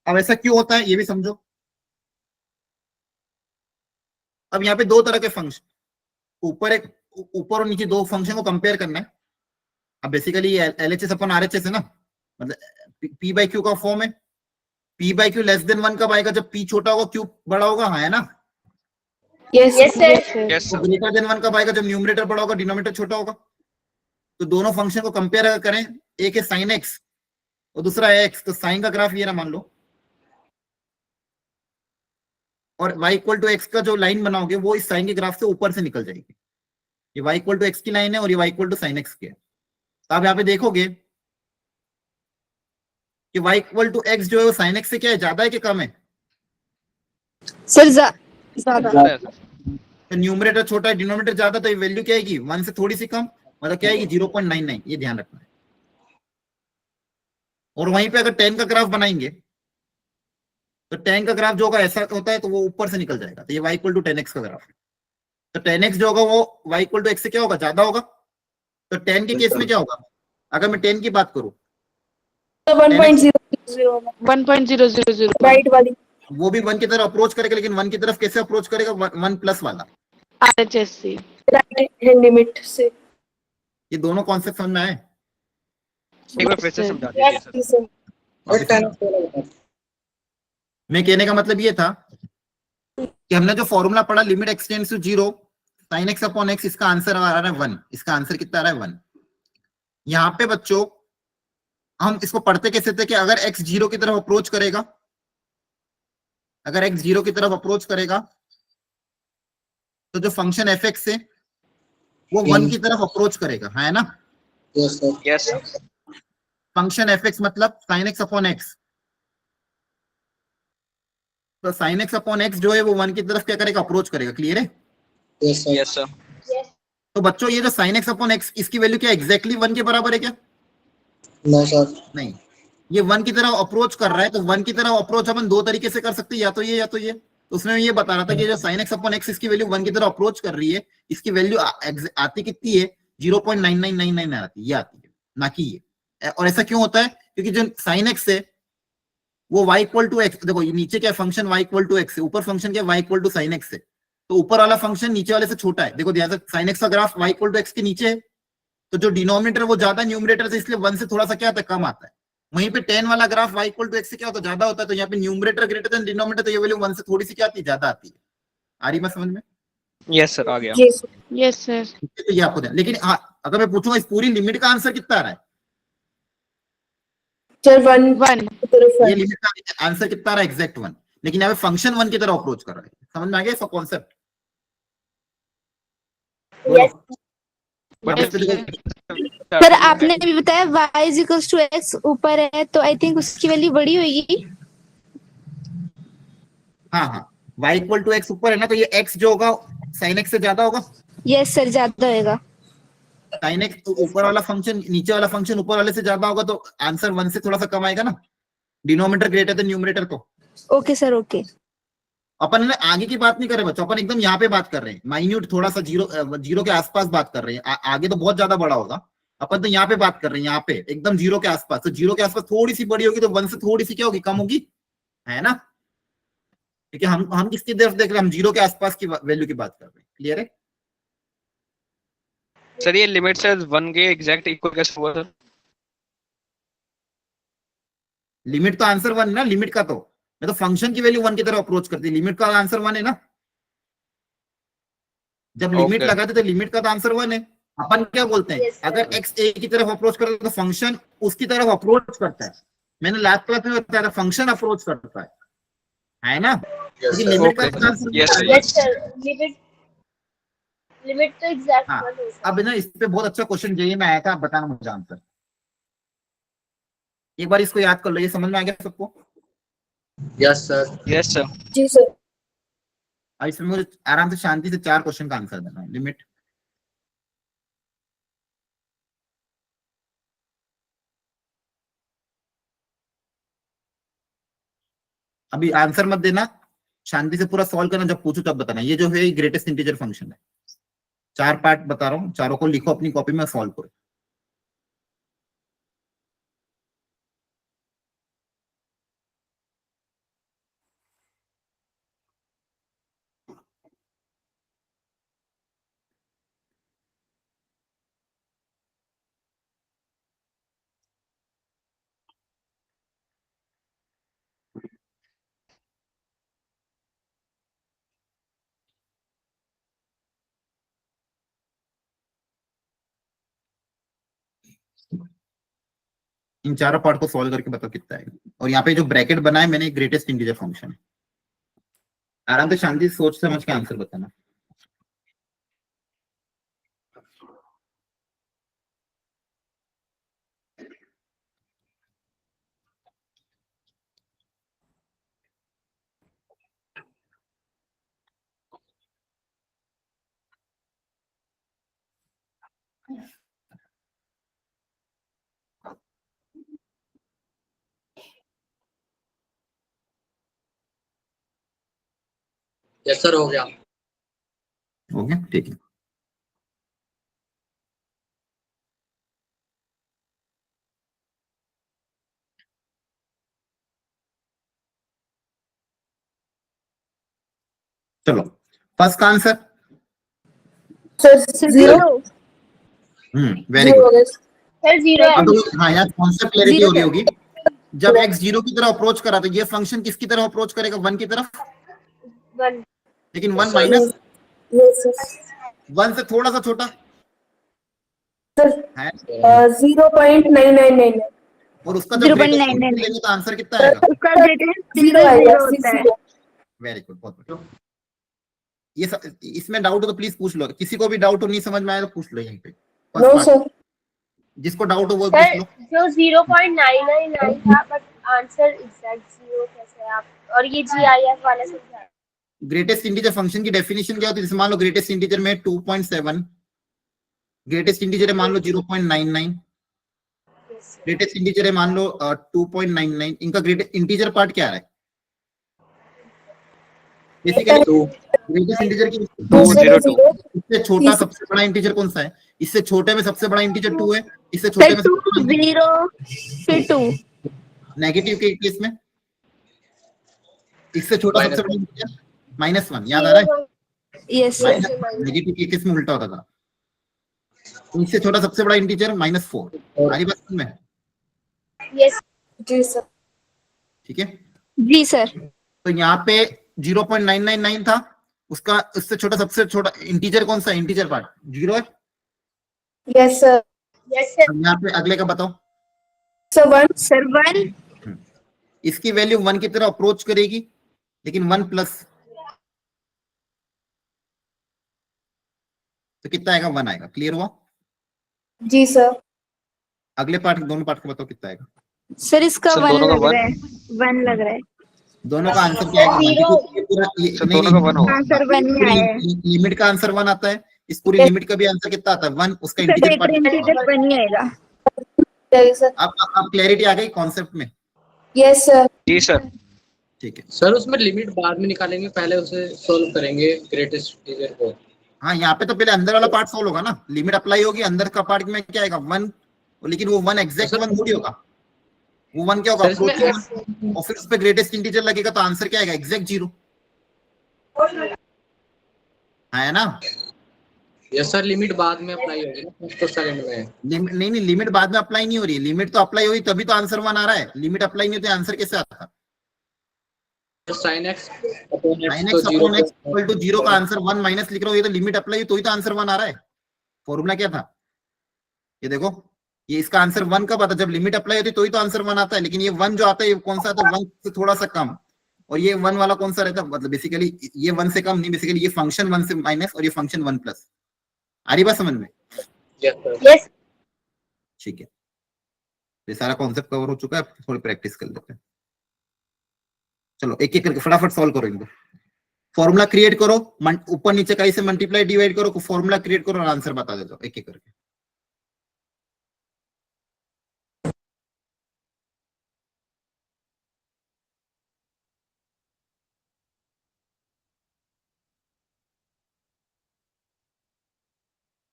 अब ऐसा क्यों होता है ये भी समझो। अब यहाँ पे दो तरह के फंक्शन, ऊपर और नीचे दो फंक्शन को कंपेयर करना है। अब बेसिकली LHS अपन RHS है ना, मतलब P बाई क्यू का फॉर्म है। P by Q less than 1 कब आएगा? जब P छोटा होगा क्यू बड़ा होगा, हाँ है ना। Yes, Yes, sir. यस तो सर ग्रेटर देन 1 कब आएगा? जब न्यूमरेटर बड़ा होगा डिनोमिनेटर छोटा होगा। तो दोनों फंक्शन को कंपेयर अगर करें, एक है साइन एक्स और दूसरा है एक्स, तो साइन का ग्राफ ये ना मान लो, और y इक्वल टू एक्स का जो लाइन बनाओगे वो इस साइन के ग्राफ से ऊपर से निकल जाएगी। ये y इक्वल टू एक्स की लाइन है और ये y equal to sine x की है। तो आप यहाँ पे देखोगे कि y इक्वल टू एक्स जो है वो साइन एक्स से क्या है, ज्यादा है कि कम है? सर ज़्यादा। तो न्यूमरेटर छोटा है, डिनोमिनेटर ज्यादा, तो ये वैल्यू क्या आएगी? 1 से थोड़ी सी कम, मतलब क्या आएगी? 0.99। ये ध्यान रखना है। और वहीं पे अगर 10 का ग्राफ बनाएंगे तो 10 का ग्राफ जो होगा ऐसा होता है, तो वो ऊपर से निकल जाएगा। तो ये y इक्वल टू 10x का ग्राफ है। तो 10x जो होगा वो y इक्वल टू x से क्या होगा? ज्यादा होगा। तो 10 के केस में क्या होगा? अगर मैं 10 की बात करूं, 1.000 1.000 राइट वाली। वो भी 1 की तरफ अप्रोच करेगा, लेकिन 1 की तरफ कैसे अप्रोच करेगा? 1 प्लस वाला। RHS से। राइट हैंड लिमिट से। ये दोनों कॉन्सेप्ट समझ में आए? एक बार फिर से समझा दीजिए सर। सर मैं कहने का मतलब ये था कि हमने जो फॉर्मूला पढ़ा, limit x tends to 0 sin x upon x, इसका आंसर आ रहा है 1। इसका आंसर कितना आ रहा है? 1। यहाँ पे बच्चों हम इसको पढ़ते कैसे थे कि अगर x 0 की तरफ अप्रोच करेगा, अगर x 0 की तरफ अप्रोच करेगा तो जो फंक्शन fx है वो 1 की तरफ अप्रोच करेगा, है ना। Yes sir. Yes sir function fx मतलब sin x अपॉन x। तो sin x अपॉन x जो है वो 1 की तरफ क्या करेगा? अप्रोच करेगा। क्लियर है? Yes sir. यस सर तो बच्चों ये जो sin x अपॉन x, इसकी वैल्यू क्या एग्जैक्टली 1 के बराबर है क्या? No sir. नहीं, ये 1 की तरफ अप्रोच कर रहा है। तो 1 की तरफ अप्रोच अपन दो तरीके से कर सकते हैं, या तो ये या तो ये। तो उसमें ये बता रहा था कि जो sin x अपॉन x इसकी वैल्यू 1 की तरफ अप्रोच कर रही है, इसकी वैल्यू आती कितनी है? 0.9999 आती है, ये आती है, ना कि ये। और ऐसा क्यों होता है? क्योंकि जो sin x है वो y इक्वल टू एक्स, देखो ये नीचे क्या function y equal to x है, ऊपर फंक्शन क्या y equal to sine x है। तो ऊपर वाला फंक्शन नीचे वाले से छोटा है। देखो ध्यान से, साइन एक्स का graph y equal to x के नीचे है, तो जो डिनोमिनेटर वो ज्यादा न्यूमरेटर से, इसलिए 1 से थोड़ा सा क्या आता है? कम आता है। वहीं पे 10 वाला graph y equal to x से क्या होता है? ज्यादा होता है। तो यहाँ पे न्यूमरेटर ग्रेटर देन डिनोमिनेटर, तो ये वैल्यू 1 से थोड़ी सी क्या आती है? ज्यादा आती है। आ रही मैं समझ में? यस सर आ गया। Yes Yes, sir. तो ये आपको ध्यान, लेकिन हाँ, अगर मैं पूछूंगा इस पूरी लिमिट का आंसर कितना आ रहा है, सर 1 1. की तरफ ये 1। लिमिट का आंसर कितना आ रहा है? एग्जैक्ट 1। लेकिन यहाँ पे फंक्शन 1 की तरफ अप्रोच कर रहा है। समझ में आ गया इसका concept? But Yes, sir. Sir आपने अभी बताया y is equals to x ऊपर है, तो आई थिंक उसकी वैल्यू बड़ी होगी। हाँ हाँ, y इक्वल टू एक्स ऊपर है ना, तो ये x जो होगा sin x से ज्यादा होगा। यस सर, ज्यादा होएगा। sin x ऊपर वाला फंक्शन नीचे वाला फंक्शन ऊपर वाले से ज्यादा होगा, तो आंसर 1 से थोड़ा सा कम आएगा ना। Denominator greater than numerator. तो ओके सर, ओके। अपन ने आगे की बात नहीं कर रहे बच्चों, अपन एकदम यहाँ पे बात कर रहे हैं, माइन्यूट थोड़ा सा जीरो के आसपास बात कर रहे हैं। आगे तो बहुत ज्यादा बड़ा होगा, अपन तो यहाँ पे बात कर रहे हैं, यहाँ पे एकदम जीरो के आसपास। तो जीरो के आसपास थोड़ी सी बड़ी होगी, तो 1 से थोड़ी सी क्या होगी? कम होगी, है ना। क्योंकि हम किसकी तरफ देख रहे हैं? हम जीरो के आसपास की वैल्यू की बात कर रहे हैं। क्लियर है? सर ये लिमिट से 1 के एग्जैक्ट इक्वल कैसे हुआ सर? लिमिट तो आंसर 1 है ना, लिमिट का तो मैं तो फंक्शन की वैल्यू 1 की तरफ अप्रोच करती है, लिमिट का आंसर 1 है ना। जब लिमिट Okay. लगाते तो लिमिट का तो आंसर 1 है। अपन क्या बोलते हैं? अगर x a की तरफ अप्रोच करता है तो फंक्शन उसकी तरफ अप्रोच करता है। मैंने लास्ट क्लास में बताया था, फंक्शन अप्रोच करता है ना। क्योंकि लिमिट का Okay. Answer Yes, sir. Yes sir limit तो एग्जैक्ट हाँ। 1 होगा। अब ना इस पे बहुत अच्छा क्वेश्चन जेईई में आया था, आप बताना मुझे आंसर। एक बार इसको याद कर लो, ये समझ में आ गया सबको? Yes sir. यस सर जी सर। अब इसमें मुझे आराम से शांति से 4 क्वेश्चन का आंसर देना है। लिमिट अभी आंसर मत देना, शांति से पूरा सॉल्व करना, जब पूछू तब बताना। ये जो है ग्रेटेस्ट इंटीजर फंक्शन है। 4 पार्ट बता रहा हूँ, चारों को लिखो अपनी कॉपी में, सॉल्व करो। इन चारों पार्ट को सॉल्व करके बताओ कितना है। और यहाँ पे जो ब्रैकेट बनाए मैंने ग्रेटेस्ट इंटीजर फंक्शन है। आराम से शांति से सोच समझ के आंसर बताना। यस सर हो गया। हो गया, ठीक है। चलो फर्स्ट का answer. Sir zero very good. Sir zero हाँ यहाँ कॉन्सेप्ट क्लैरिटी हो Zero गई होगी। जब x 0 की तरफ अप्रोच करा तो ये फंक्शन किसकी तरफ अप्रोच करेगा? 1 की तरफ। वन लेकिन 1 माइनस यस सर 1 से थोड़ा सा छोटा है। 0.999 और उसका जब 0.99 लेंगे तो आंसर कितना आएगा? उसका ग्रेटेस्ट जीरो आएगा होता है। वेरी गुड, बहुत बढ़िया। इसमें डाउट हो तो प्लीज पूछ लो। किसी को भी डाउट हो नहीं समझ में आया तो पूछ लो यहीं पे। First no part। सर जिसको डाउट हो वो पूछ सर लो। जो 0.999 था बट आंसर एग्जैक्ट जीरो कैसे है आप और ये GIF वाला समझा। ग्रेटेस्ट इंटीजर फंक्शन की डेफिनेशन क्या होती है? जैसे मान लो ग्रेटेस्ट इंटीजर में 2.7, ग्रेटेस्ट इंटीजर है मान लो 0.99, ग्रेटेस्ट इंटीजर है मान लो 2.99। इनका ग्रेटेस्ट इंटीजर पार्ट क्या है? बेसिकली ग्रेटेस्ट इंटीजर की 202 इससे छोटा सबसे बड़ा इंटीजर कौन सा है? इससे छोटे में सबसे बड़ा इंटीजर 2 है। इससे छोटे में 0 फिर 2 नेगेटिव के केस में इससे छोटा सबसे बड़ा इंटीजर -1। याद आ रहा है? यस सर नेगेटिव के केस में उल्टा होता था। इससे छोटा सबसे बड़ा इंटीजर -4। हमारी बात समझ में? यस जी सर ठीक है। जी सर। तो यहाँ पे 0.999 था, उसका उससे छोटा सबसे छोटा इंटीजर कौन सा? इंटीजर पार्ट 0 है। यस सर यहाँ पे अगले का बताओ। सर 1 इसकी वैल्यू 1 की तरह अप्रोच करेगी लेकिन 1 प्लस तो कितना आएगा? 1 आएगा। क्लियर हुआ? जी सर अगले पार्ट दोनों पार्ट का बताओ कितना आएगा? सर इसका सर, 1 दोनों का लग one? रहा है 1 लग रहा है। दोनों का आंसर क्या आएगा? Zero। ये पूरा सर दोनों का 1 होगा। आंसर 1 ही आया है। लिमिट का आंसर 1 आता है। इस पूरी लिमिट का भी आंसर कितना आता है? 1। उसका सर इंटीजर पार्ट इंटीजर 1 ही आएगा। सर अब क्लैरिटी आ गई कॉन्सेप्ट में? यस सर जी सर। ठीक है। सर उसमें लिमिट बाद में निकालेंगे, पहले उसे सॉल्व करेंगे ग्रेटेस्ट इंटीजर को। हाँ यहाँ पे तो पहले अंदर वाला पार्ट सॉल्व होगा ना। लिमिट अप्लाई होगी, अंदर का पार्ट में क्या आएगा? 1। लेकिन वो 1 एग्जैक्ट 1 थोड़ी होगा। वो 1 क्या होगा? सर, इसमें अप्रोच और फिर उस पे ग्रेटेस्ट इंटीजर लगेगा तो आंसर क्या आएगा? एग्जैक्ट 0 है ना? यस सर लिमिट बाद में अप्लाई होगी ना, फर्स्ट और सेकंड में। नहीं लिमिट बाद में अप्लाई नहीं हो रही है। लिमिट तो अप्लाई हुई तभी तो आंसर 1 आ रहा है। लिमिट अप्लाई नहीं होती आंसर कैसे आता? sin x sin x upon x equal to 0 का आंसर 1 माइनस लिख रहा हूँ। ये तो लिमिट अप्लाई हुई तो ही तो आंसर 1 आ रहा है। फॉर्मूला क्या था? ये देखो, ये इसका आंसर 1 कब आता है? जब लिमिट अप्लाई होती है तो ही तो आंसर 1 आता है। लेकिन ये 1 जो आता है ये कौन सा आता है? 1 से थोड़ा सा कम। और ये 1 वाला कौन सा रहता है? मतलब बेसिकली ये 1 से कम नहीं, बेसिकली ये फंक्शन 1 से माइनस और ये फंक्शन 1 प्लस। आ रही बात समझ में? यस ठीक है, ये सारा कॉन्सेप्ट कवर हो चुका है। थोड़ी प्रैक्टिस कर लेते हैं। चलो एक एक करके फटाफट सॉल्व करो इनको। फॉर्मूला क्रिएट करो, ऊपर नीचे कहीं से मल्टीप्लाई डिवाइड करो, फॉर्मूला क्रिएट करो और आंसर बता दे दो एक एक करके।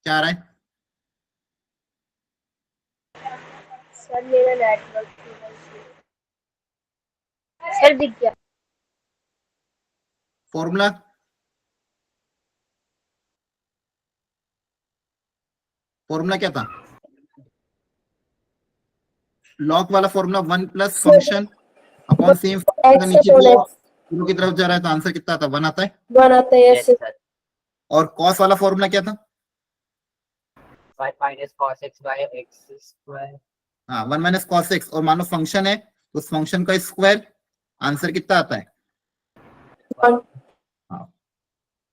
क्या आ रहा है? सर मेरा नेटवर्क सर दिख गया। फॉर्मूला क्या था? लॉग वाला formula 1 plus function upon same नीचे जीरो की तरफ जा रहा है तो आंसर कितना आता है? 1 आता है। 1 आता है। Yes Yes, sir. और कॉस वाला फॉर्मूला क्या था? 1 minus cos x by x square. हाँ 1 माइनस कॉस एक्स, और मानो फंक्शन है तो उस फंक्शन का स्क्वायर, आंसर कितना आता है? हाँ।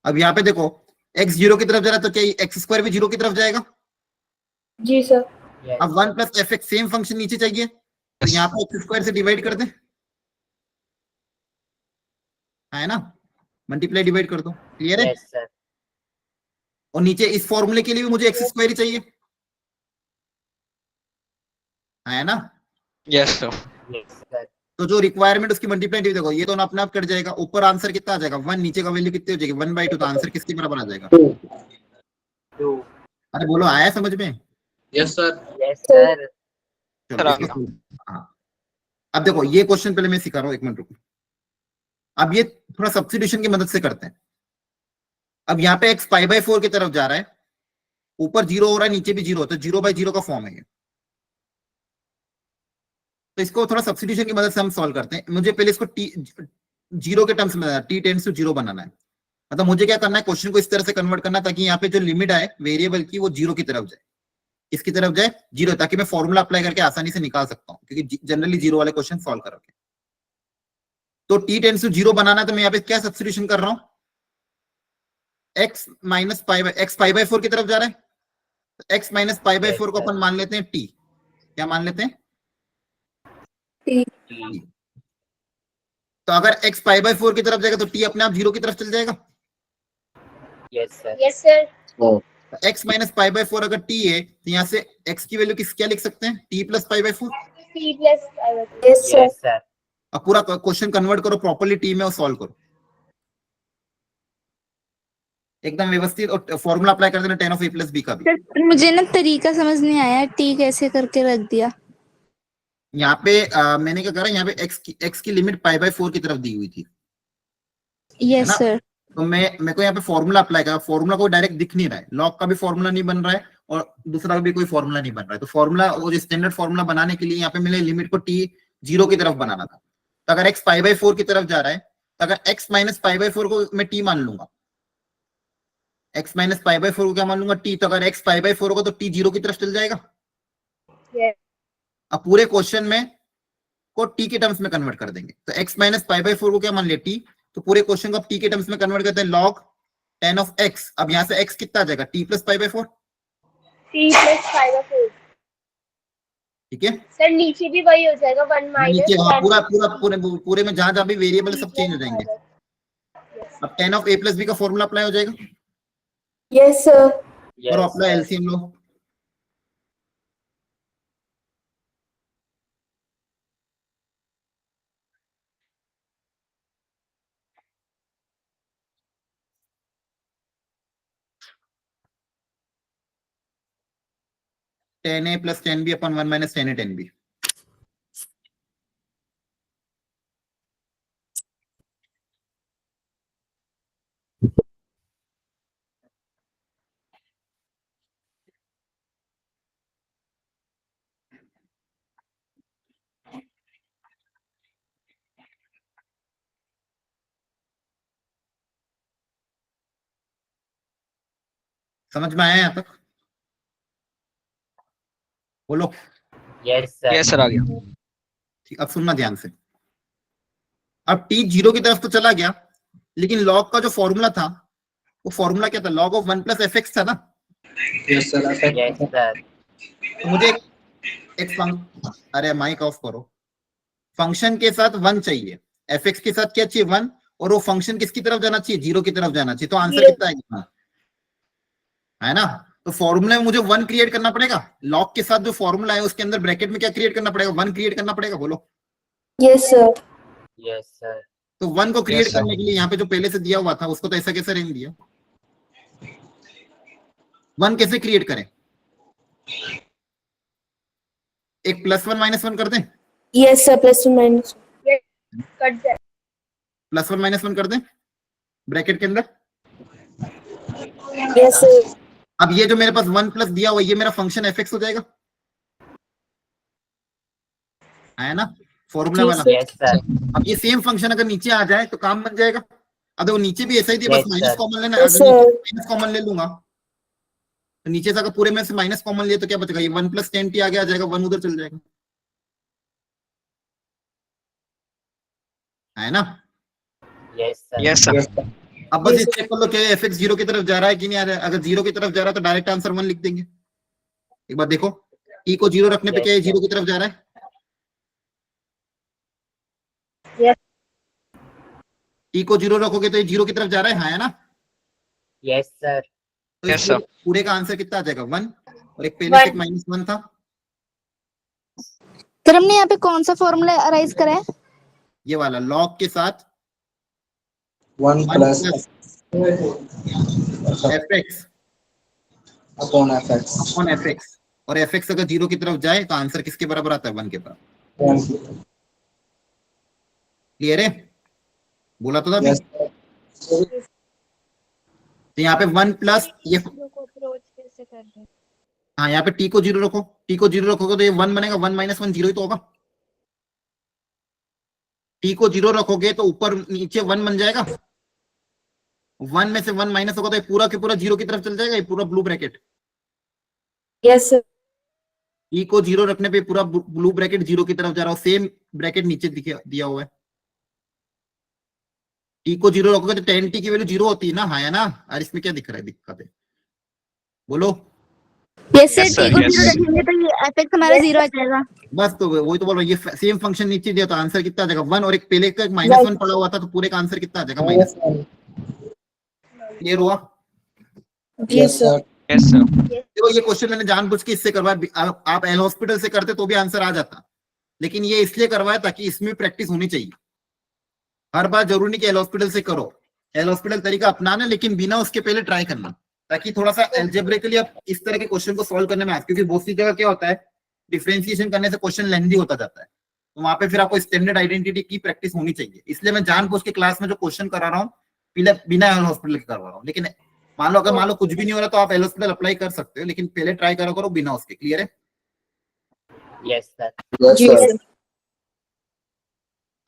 अब यहाँ पे देखो x 0 की तरफ जा रहा है तो क्या एक्स स्क्वायर भी 0 की तरफ जाएगा? जी सर। Yes. अब 1 plus F x same function नीचे चाहिए तो यहाँ पे एक्स स्क्वायर से डिवाइड कर दे, है ना, मल्टीप्लाई डिवाइड कर दो, क्लियर है? Yes sir. और नीचे इस फॉर्मूले के लिए भी मुझे एक्स स्क्वायर ही चाहिए, है ना? Yes sir. Yes sir. तो जो रिक्वायरमेंट उसकी मल्टीप्लाई डिवाइड देखो, ये तो अपने आप कट जाएगा, ऊपर आंसर कितना आ जाएगा 1, नीचे का वैल्यू कितनी हो जाएगी 1/2, तो आंसर किसके बराबर आ जाएगा? 2. अरे बोलो, आया समझ में? Yes sir. Yes sir. चलो, सर, आ इसको हाँ। अब देखो ये क्वेश्चन पहले मैं सिखा रहा हूँ, एक मिनट रुको। अब ये थोड़ा सब्स्टिट्यूशन की मदद से करते हैं। अब यहाँ पे x π/4 की तरफ जा रहा है, ऊपर 0 हो रहा है, नीचे भी 0, तो 0/0 का फॉर्म है ये। तो इसको थोड़ा सब्स्टिट्यूशन की मदद से हम सॉल्व करते हैं। मुझे पहले इसको t 0 के टर्म्स में t टेंड्स टू 0 बनाना है। मतलब मुझे क्या करना है, क्वेश्चन को इस तरह से कन्वर्ट करना ताकि यहाँ पे जो लिमिट आए वेरिएबल की वो 0 की तरफ जाए। इसकी तरफ जाए 0, ताकि मैं फॉर्मूला अप्लाई करके आसानी से निकाल सकता हूँ, क्योंकि जनरली 0 वाले क्वेश्चन सॉल्व करोगे। तो t टेंड्स टू 0 बनाना है, तो मैं यहाँ पे क्या सब्स्टिट्यूशन कर रहा हूँ, x माइनस x π/4 की तरफ जा रहा है, तो x माइनस π/4 को अपन मान लेते हैं t। क्या मान लेते हैं? T. तो अगर x π/4 की तरफ जाएगा तो t अपने आप 0 की तरफ चल जाएगा। Yes sir. Yes sir. x minus π/4 अगर t है तो यहाँ से x की वैल्यू क्या लिख सकते हैं, t plus π/4। T plus I. Yes sir. अब पूरा क्वेश्चन कन्वर्ट करो प्रॉपर्ली t में और सॉल्व करो एकदम व्यवस्थित, और फॉर्मूला अप्लाई कर देना tan of a plus b का भी। सर मुझे ना तरीका समझ नहीं आया, टी कैसे करके रख दिया? यहाँ पे मैंने क्या करा, यहाँ पे x की लिमिट π/4 की तरफ दी हुई थी, यस ना? सर। तो मेरे को यहाँ पे फॉर्मूला अप्लाई करा, फॉर्मूला को डायरेक्ट दिख नहीं रहा है, लॉग का भी फॉर्मूला नहीं बन रहा है और दूसरा भी कोई फॉर्मूला नहीं बन रहा है। तो फॉर्मूला, वो जो स्टैंडर्ड फॉर्मूला बनाने के लिए यहाँ पे मैंने लिमिट को t 0 की तरफ बनाना था। तो अगर x π/4 की तरफ जा रहा है, तो अगर x माइनस π/4 को मैं t मान लूंगा, x माइनस π/4 को क्या मान लूंगा, t। तो अगर x π/4 होगा तो t 0 की तरफ चल जाएगा। Yes. अब पूरे क्वेश्चन में को t के टर्म्स में कन्वर्ट कर देंगे। तो x माइनस π/4 को क्या मान लिया, t। तो पूरे क्वेश्चन को अब t के टर्म्स में कन्वर्ट करते हैं, log tan ऑफ x। अब यहाँ से x कितना आ जाएगा, t प्लस π/4, T plus 5/4. ठीक है। सर नीचे भी वही हो जाएगा 1 minus. नीचे हाँ, 10. पूरे में जहां भी वेरिएबल सब चेंज हो जाएंगे। अब tan of a plus b का फॉर्मूला अप्लाई हो जाएगा, यस सर। और Yes अपना sir. LCM low. tan a plus tan b upon 1 minus tan a tan b। समझ में आया यहाँ तक? बोलो। Yes sir. यस सर, आ गया। ठीक, अब सुनना ध्यान से। अब t 0 की तरफ तो चला गया, लेकिन log का जो फॉर्मूला था, वो फॉर्मूला क्या था, log ऑफ 1 प्लस fx था ना। Yes sir. Yes sir. तो मुझे एक अरे माइक ऑफ करो। फंक्शन के साथ 1 चाहिए, fx के साथ क्या चाहिए 1, और वो फंक्शन किसकी तरफ जाना चाहिए, 0 की तरफ जाना चाहिए। तो आंसर कितना आएगा, है ना? तो फॉर्मूले में मुझे 1 क्रिएट करना पड़ेगा, लॉग के साथ जो फॉर्मूला है उसके अंदर ब्रैकेट में क्या क्रिएट करना पड़ेगा, 1 क्रिएट करना पड़ेगा। बोलो। Yes sir. Yes sir. तो 1 को क्रिएट Yes, sir. करने के लिए यहाँ पे जो पहले से दिया हुआ था उसको तो ऐसा कैसे रहने दिया, 1 कैसे क्रिएट करें, एक +1 -1 कर दें, yes sir. Plus minus. Cut जाए. +1 -1 कर दें ब्रैकेट के अंदर। Yes sir. अब ये जो मेरे पास 1 प्लस दिया हुआ, ये मेरा फंक्शन fx हो जाएगा, है ना, फॉर्मूला वाला। Yes sir. अब ये सेम फंक्शन अगर नीचे आ जाए तो काम बन जाएगा। अब वो नीचे भी ऐसा ही दिया, बस Yes, माइनस sir. कॉमन लेना, Yes, अगर sir. माइनस कॉमन ले लूंगा तो नीचे से अगर पूरे में से माइनस कॉमन लिए तो क्या बचेगा, ये 1 + 10t आगे आ जाएगा, 1 उधर चल जाएगा, है ना। Yes, sir. Yes sir. अब बस चेक कर लो कि fx 0 की तरफ जा रहा है कि नहीं आ रहा है। अगर 0 की तरफ जा रहा है तो डायरेक्ट आंसर 1 लिख देंगे। एक बार देखो t को 0 रखने पे क्या ये 0 की तरफ जा रहा है? Yes. t को 0 रखोगे तो ये 0 की तरफ जा रहा है, हाँ है ना। Yes, sir. तो Yes, इस sir. पूरे का आंसर कितना आ जाएगा, 1, और एक पहले से -1 था। फिर हमने यहाँ पे कौन सा फॉर्मूला अराइज करा है? ये वाला लॉग के साथ 1 plus fx upon fx. Upon fx, और fx अगर 0 की तरफ जाए तो आंसर किसके बराबर आता है, 1 के बराबर। क्लियर है, बोला तो था अभी। Yes. तो यहाँ पे 1 प्लस ये, अप्रोच कैसे कर रहे हैं? हाँ यहाँ पे t को 0 रखो, t को 0 रखोगे तो ये 1 बनेगा, 1 - 1 0 ही तो होगा। t को 0 रखोगे तो ऊपर नीचे 1 बन जाएगा, 1 में से 1 माइनस होगा तो ये पूरा के पूरा 0 की तरफ चल जाएगा, ये पूरा blue bracket. Yes, sir. t को 0 रखने पे पूरा ब्लू ब्रैकेट 0 की तरफ जा रहा है, सेम ब्रैकेट नीचे दिया हुआ है। t को 0 रखोगे तो 10t की वैल्यू 0 होती है ना, हाँ है ना। और इसमें क्या दिख रहा है, दिक्कत है, बोलो। Yes sir, Yes, sir, t को yes. 0 रखेंगे तो ये fx हमारा 0 आ जाएगा। बस तो वही तो बोल रहा हूँ, ये सेम फंक्शन नीचे दिया तो आंसर कितना आ जाएगा, 1, और एक पहले का -1 पड़ा हुआ था तो पूरे का आंसर कितना आ जाएगा, -1। क्लियर हुआ। Yes, sir. Yes sir. देखो ये क्वेश्चन मैंने जानबूझ के इससे करवाया, आप एल हॉस्पिटल से करते तो भी आंसर आ जाता, लेकिन ये इसलिए करवाया ताकि इसमें प्रैक्टिस होनी चाहिए। हर बार जरूरी नहीं कि एल हॉस्पिटल से करो, एल हॉस्पिटल तरीका अपनाना, लेकिन बिना उसके पहले ट्राई करना, ताकि थोड़ा सा एल्जेब्रिकली आप इस तरह के क्वेश्चन को सॉल्व करने में आए। क्योंकि बहुत सी जगह क्या होता है, डिफरेंशिएशन करने से क्वेश्चन लेंथी होता जाता है, तो वहां पे फिर आपको स्टैंडर्ड आइडेंटिटी की प्रैक्टिस होनी चाहिए। इसलिए मैं जानबूझ के क्लास में जो क्वेश्चन करा रहा हूँ बिना एल हॉस्पिटल के करवा रहा हूँ। लेकिन मान लो कुछ भी नहीं हो रहा तो आप एल हॉस्पिटल अप्लाई कर सकते हो, लेकिन पहले ट्राई करो बिना उसके। क्लियर है। Yes, sir. Yes, sir.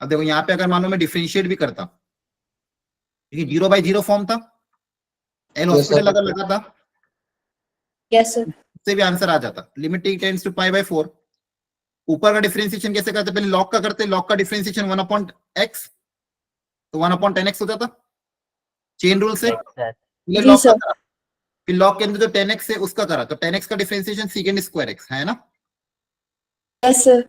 अब देखो यहाँ पे अगर मान लो मैं डिफरेंशिएट भी करता, क्योंकि 0/0 फॉर्म था, एल Yes, हॉस्पिटल sir. अगर लगा था Yes, sir. से भी आंसर आ जाता। Limit t tends to π/4। ऊपर का डिफरेंशिएशन कैसे करते, पहले लॉग का करते, लॉग का डिफरेंशिएशन 1/x, तो 1/10x हो जाता चेन रूल से। Yes, sir. फिर लॉग का करा, फिर लॉग के अंदर जो 10x है उसका करा, तो 10x का डिफरेंशिएशन sec²x है ना। Yes, sir.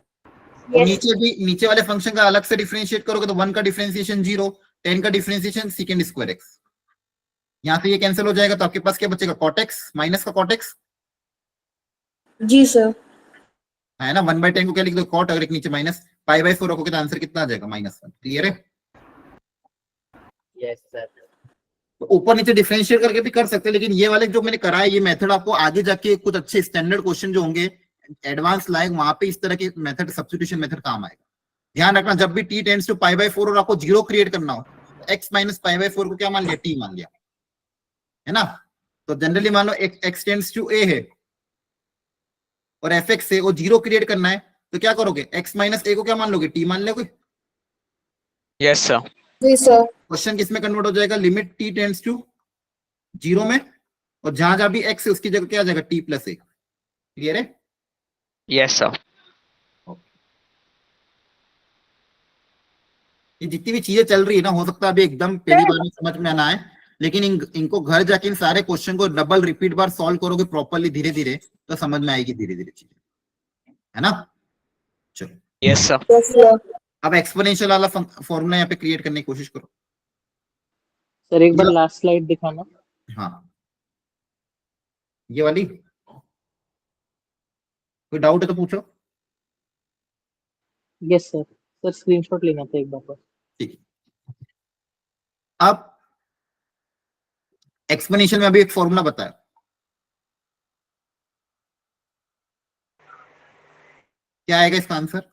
और नीचे भी नीचे वाले फंक्शन का अलग से डिफरेंशिएट करोगे तो 1 का डिफरेंशिएशन 0, 10 का डिफरेंशिएशन sec²x। यहाँ से ये कैंसिल हो जाएगा तो आपके पास क्या बचेगा, cot x माइनस का cot x जी सर। है ना। 1/10 को क्या लिख दो, cot, अगर एक नीचे माइनस, π/4 रखोगे तो आंसर कितना आ जाएगा, -1। क्लियर है। Yes, sir. तो ऊपर नीचे डिफरेंशिएट करके भी कर सकते हैं, लेकिन ये वाले जो मैंने कराया ये मेथड आपको आगे जाके कुछ अच्छे स्टैंडर्ड क्वेश्चन जो होंगे एडवांस लायक, वहां पे इस तरह के मेथड, सब्स्टिट्यूशन मेथड काम आएगा। ध्यान रखना, जब भी t टेंड्स टू π/4 और आपको 0 क्रिएट करना हो, x - π/4 को क्या मान लिया, t मान लिया, है ना। तो जनरली मान लो x टेंड्स टू a है और fx से वो 0 क्रिएट करना है, तो क्या करोगे, x - a को क्या मान लोगे, t मान लोगे। Yes sir. जी सर। क्वेश्चन किस में कन्वर्ट हो जाएगा, लिमिट t टेंड्स टू 0 में, और जहां जहां भी x है उसकी जगह क्या आ जाएगा, t + 1। क्लियर है। Yes sir. ये जितनी भी चीजें चल रही है ना, हो सकता है अभी एकदम पहली बार में समझ में ना आए, लेकिन इनको घर जाके इन सारे क्वेश्चन को डबल रिपीट बार सॉल्व करोगे प्रॉपरली, धीरे धीरे, तो समझ में आएगी धीरे धीरे चीजें, है ना। चलो यस सर। Yes sir. अब एक्सपोनेंशियल वाला फॉर्मूला यहाँ पे क्रिएट करने की कोशिश करो। सर एक बार लास्ट स्लाइड दिखाना। हाँ, ये वाली, कोई डाउट है तो पूछो। Yes sir. सर स्क्रीनशॉट लेना था एक बार बस। ठीक है। अब एक्सपोनेंशियल में अभी एक फॉर्मूला बताया, क्या आएगा इसका आंसर,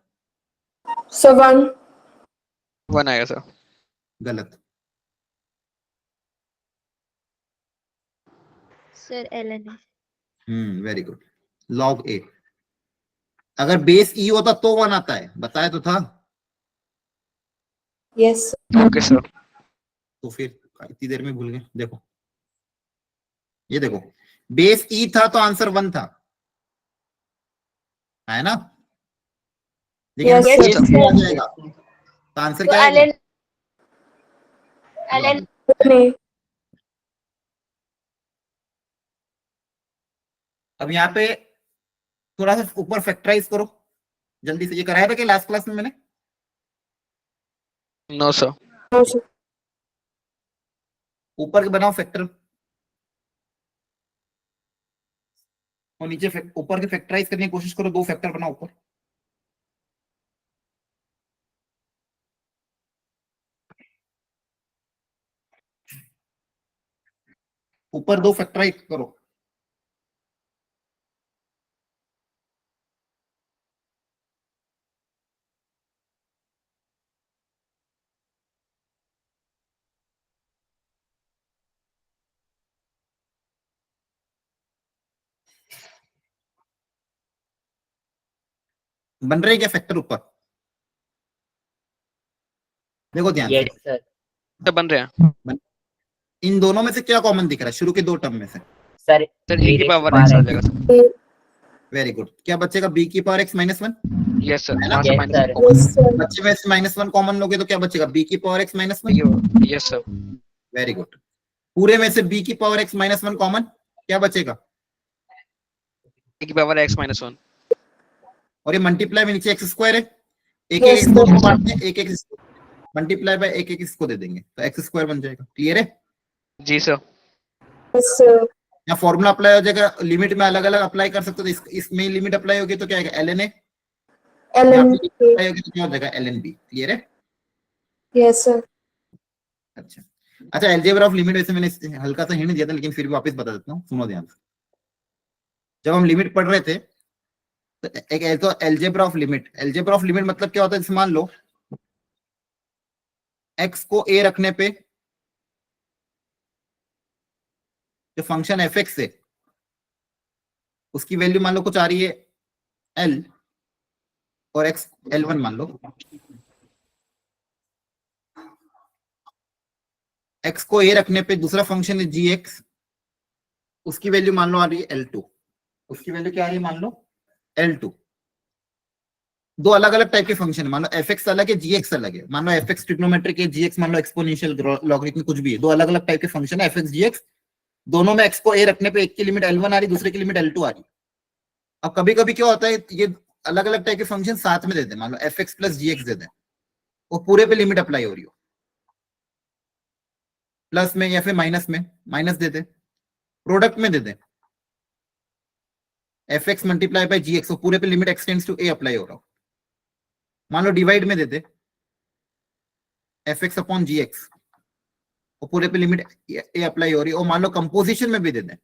सर 1 आएगा सर। गलत। Sir ln very good, log a। अगर बेस e होता तो 1 आता है, बताया तो था। Yes okay sir. तो फिर इतनी देर में भूल गए। देखो ये देखो, बेस ई था तो आंसर 1 था, है ना? लेकिन Yes, बेस sir. ई आ जाएगा तो आंसर तो क्या आएगा? ln अब यहाँ पे थोड़ा सा ऊपर फैक्टराइज करो जल्दी से। ये कराया था कि लास्ट क्लास में मैंने? No sir. ऊपर के बनाओ फैक्टर और नीचे ऊपर के फैक्टराइज करने की कोशिश करो। 2 फैक्टर बनाओ ऊपर। ऊपर 2 फैक्टराइज करो। बन रहे क्या फैक्टर ऊपर? देखो ध्यान से। Yes, sir. सर बन रहे हैं। इन दोनों में से क्या कॉमन दिख रहा है शुरू के 2 टर्म में से? Sir, सर ए की direct पावर power एक्स आ x. जाएगा सर। Very good. क्या बचेगा? बी की power x minus 1। Yes sir, है ना? वहां से Yes, माइनस sir. कॉमन। बच्चे में से -1 कॉमन लोगे तो क्या बचेगा? बी की power x minus 1। Yes sir. Very good. पूरे में से बी की पावर एक्स माइनस 1 कॉमन, क्या बचेगा? ए की पावर एक्स माइनस 1। और ये मल्टीप्लाई में नीचे एक्स स्क्वायर है। एक Yes, एक sir. बांटते हैं, एक मल्टीप्लाई बाय एक इसको दे देंगे तो एक्स स्क्वायर बन जाएगा। क्लियर है? जी सर। या फॉर्मूला अप्लाई हो जाएगा। लिमिट में अलग अलग अप्लाई कर सकते हो तो इसमें लिमिट अप्लाई होगी तो क्या आएगा? ln a। अप्लाई होगी तो क्या हो जाएगा? ln b। क्लियर है? Yes, sir. अच्छा अच्छा, एलजेब्रा ऑफ लिमिट वैसे मैंने हल्का सा हिंट दिया था लेकिन फिर भी वापस बता देता हूँ, सुनो ध्यान से। जब हम लिमिट पढ़ रहे थे तो एक तो algebra of limit. Algebra of limit मतलब क्या होता है? जैसे मान लो x को a रखने पे जो फंक्शन एफ एक्स है उसकी वैल्यू मान लो कुछ आ रही है l और x l1 मान लो। x को a रखने पे दूसरा फंक्शन है gx, उसकी वैल्यू मान लो आ रही है l2। उसकी वैल्यू क्या आ रही है? मान लो l2। 2 अलग अलग टाइप के फंक्शन है। मान लो एफ एक्स अलग है, जी एक्स अलग है। मान लो एफ एक्स ट्रिग्नोमेट्रिक है, जी एक्स मान लो एक्सपोनेंशियल लॉगरिथमिक कुछ भी है। 2 अलग अलग टाइप के फंक्शन है एफ एक्स जी एक्स। दोनों में एक्स को ए रखने पे एक की लिमिट l1 आ रही, दूसरे की लिमिट l2 आ रही। अब कभी कभी क्या होता है ये अलग अलग टाइप के फंक्शन साथ में देते हैं। मान लो एफ एक्स प्लस जी एक्स देते हैं, वो पूरे पे लिमिट अप्लाई हो रही हो, प्लस में या फिर माइनस में, माइनस देते, प्रोडक्ट में देते f x multiply by g x, वो पूरे पे limit x tends to a apply हो रहा हो। मान लो डिवाइड में देते f x upon g x, वो पूरे पे लिमिट ए अप्लाई हो रही है। और मान लो कंपोजिशन में भी देते हैं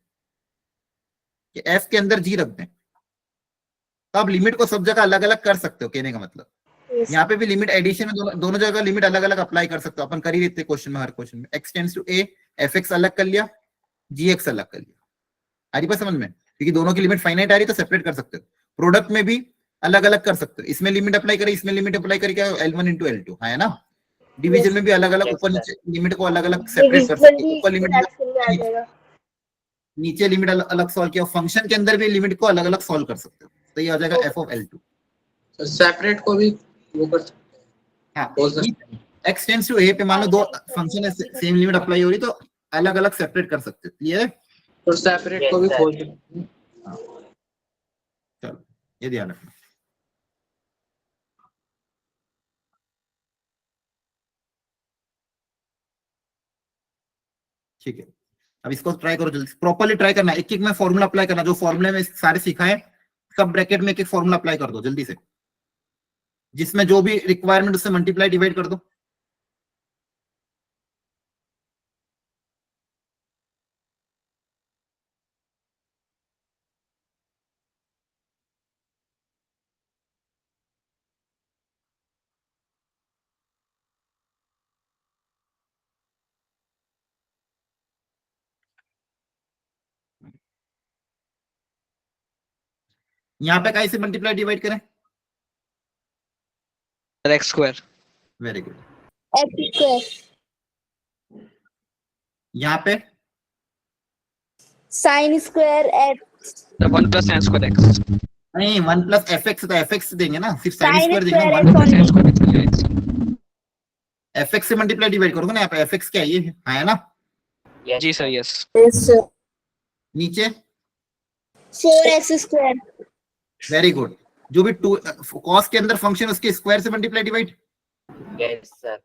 कि एफ के अंदर जी रख दें, तो आप लिमिट को सब जगह अलग अलग कर सकते हो। कहने का मतलब यहाँ पे भी लिमिट एडिशन में दोनों जगह लिमिट अलग अलग अप्लाई कर सकते हो। अपन कर ही देते क्वेश्चन में, हर क्वेश्चन में x tends to a, f x अलग कर लिया, जी एक्स अलग कर लिया। आ रही बात समझ में? क्योंकि दोनों की लिमिट फाइनाइट आ रही है तो सेपरेट कर सकते हो। प्रोडक्ट में भी अलग अलग कर सकते हो, इसमें लिमिट अप्लाई करें, इसमें लिमिट अप्लाई करें, क्या L1 इंटू L2 है ना। डिवीजन में भी अलग अलग Yes, ऊपर sir. नीचे लिमिट को अलग अलग सेपरेट कर डिवीजन सकते हो। भी ऊपर लिमिट फ्रैक्शन में आ जाएगा। नीचे लिमिट अलग सॉल्व किया, फंक्शन के अंदर भी लिमिट को अलग अलग सॉल्व कर सकते हो। तो ये आ जाएगा एफ ऑफ L2। सेपरेट को भी वो कर सकते हाँ, बोल सकते हैं। एक्स टेंड्स टू ए पे मान लो 2 फंक्शन है, सेम लिमिट अप्लाई हो रही तो अलग अलग सेपरेट कर सकते हो। क्लियर है? तो सेपरेट Yes, को भी sir. खोल सकते हैं। चलो ये ध्यान रखना। ठीक है, अब इसको ट्राई करो जल्दी, प्रॉपर्ली ट्राई करना। एक एक में फॉर्मूला अप्लाई करना, जो फॉर्मूले में सारे सिखाए सब ब्रैकेट में एक एक फॉर्मूला अप्लाई कर दो जल्दी से, जिसमें जो भी रिक्वायरमेंट उससे मल्टीप्लाई डिवाइड कर दो। यहाँ पे कैसे मल्टीप्लाई डिवाइड करें? X square. Very good. X square. यहाँ पे sign square x The 1 plus sin square x. नहीं 1 प्लस एफ एक्स, तो एफ एक्स देंगे ना, सिर्फ साइन साइन स्क्वायर देंगे, square 1 x plus Sin only. square x मिलेगा x. एफ एक्स से मल्टीप्लाई डिवाइड करोगे ना, यहाँ पे एफ एक्स क्या है, ये है ना, Yes. जी सर, sir. yes. नीचे 4x स्क्वायर। वेरी गुड, जो भी टू कॉस के अंदर फंक्शन उसके स्क्वायर से मल्टीप्लाई डिवाइड। Yes, sir.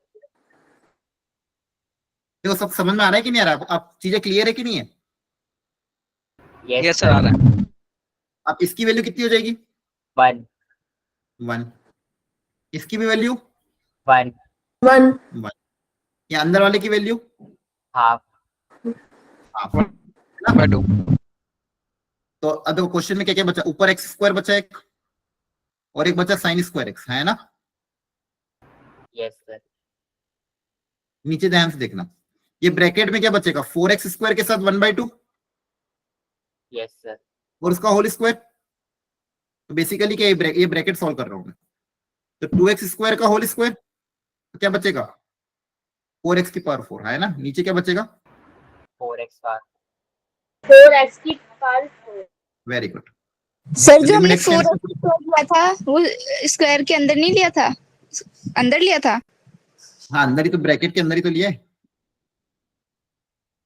देखो सब समझ में आ रहा है कि नहीं आ रहा है, आप चीजें क्लियर है कि नहीं है? Yes, Yes sir, आ रहा है. अब इसकी वैल्यू कितनी हो जाएगी? 1. 1। इसकी भी वैल्यू 1. 1। या अंदर वाले की वैल्यू Half. हाफ। By 2. तो अब देखो क्वेश्चन में क्या क्या बचा, ऊपर एक्स स्क्वायर बचा एक, और एक बचा साइन स्क्वायर एक्स, है ना? Yes, sir. नीचे ध्यान से देखना, ये ब्रैकेट में क्या बचेगा, 4x स्क्वायर के साथ 1/2 Yes, sir. और उसका होल स्क्वायर। तो बेसिकली क्या ये ब्रैकेट सॉल्व कर रहा हूं मैं, तो 2x स्क्वायर का होल स्क्वायर, तो क्या बचेगा 4x की पावर 4, है ना? नीचे क्या बचेगा? 4x power. 4x की पावर 4। Very good. सर जो हमने Limit x 4x स्क्वायर लिया था वो स्क्वायर के अंदर नहीं लिया था, अंदर लिया था। हाँ अंदर ही तो, ब्रैकेट के अंदर ही तो लिया है,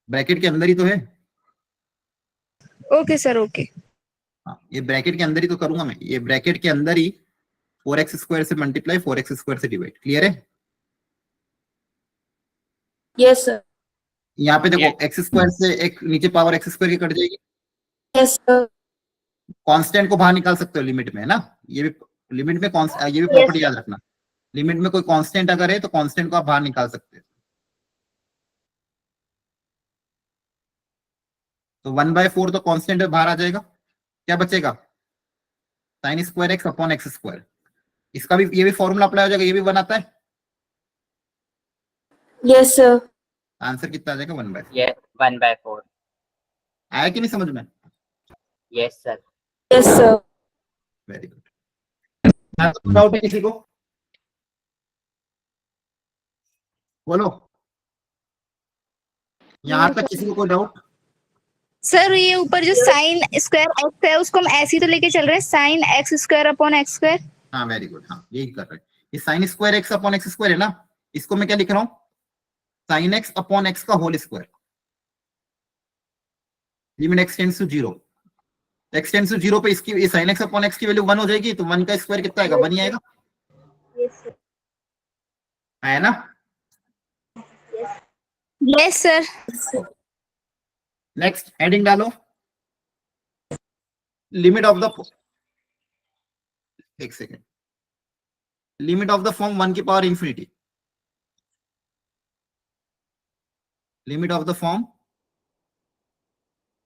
ब्रैकेट के अंदर ही तो है। Okay sir, okay. हाँ ये ब्रैकेट के अंदर ही तो करूंगा मैं, ये ब्रैकेट के अंदर ही 4x स्क्वायर से मल्टीप्लाई 4x स्क्वायर से डिवाइड। क्लियर है? Yes sir. यहाँ पे देखो एक्स स्क्वायर से एक नीचे पावर एक्स स्क्वायर की कट जाएगी, यस सर। कांस्टेंट को बाहर निकाल सकते हो लिमिट में, है ना? ये भी लिमिट में ये भी प्रॉपर्टी याद रखना, लिमिट में कोई कांस्टेंट अगर है तो कांस्टेंट को आप बाहर निकाल सकते हो। तो 1/4 तो कांस्टेंट बाहर आ जाएगा, क्या बचेगा sign square x upon x square. इसका भी ये भी फॉर्मूला अप्लाई हो जाएगा, ये भी 1 आता है। Yes sir. आंसर कितना आ जाएगा 1/4। Yeah, 1/4. आया कि नहीं समझ में? Yes, sir. Yes sir. Very good. Doubt है किसी को? बोलो, यहाँ तक किसी को कोई डाउट? सर ये ऊपर जो साइन स्क्वायर एक्स है उसको हम ऐसे ही तो लेके चल रहे हैं, sine x square upon x square. हाँ वेरी गुड, हाँ यही कर रहे हैं। ये sine square x upon x square है ना, इसको मैं क्या लिख रहा हूँ, साइन एक्स अपॉन एक्स का whole square. Limit x tends to 0, x tends to 0 पे इसकी साइन एक्स अपॉन एक्स की वैल्यू 1 हो जाएगी, तो 1 का स्क्वायर कितना आएगा, 1 ही आएगा, यस सर। है ना? Yes sir. नेक्स्ट हेडिंग डालो, लिमिट ऑफ द, एक second, limit of the form 1 की power infinity, limit of the form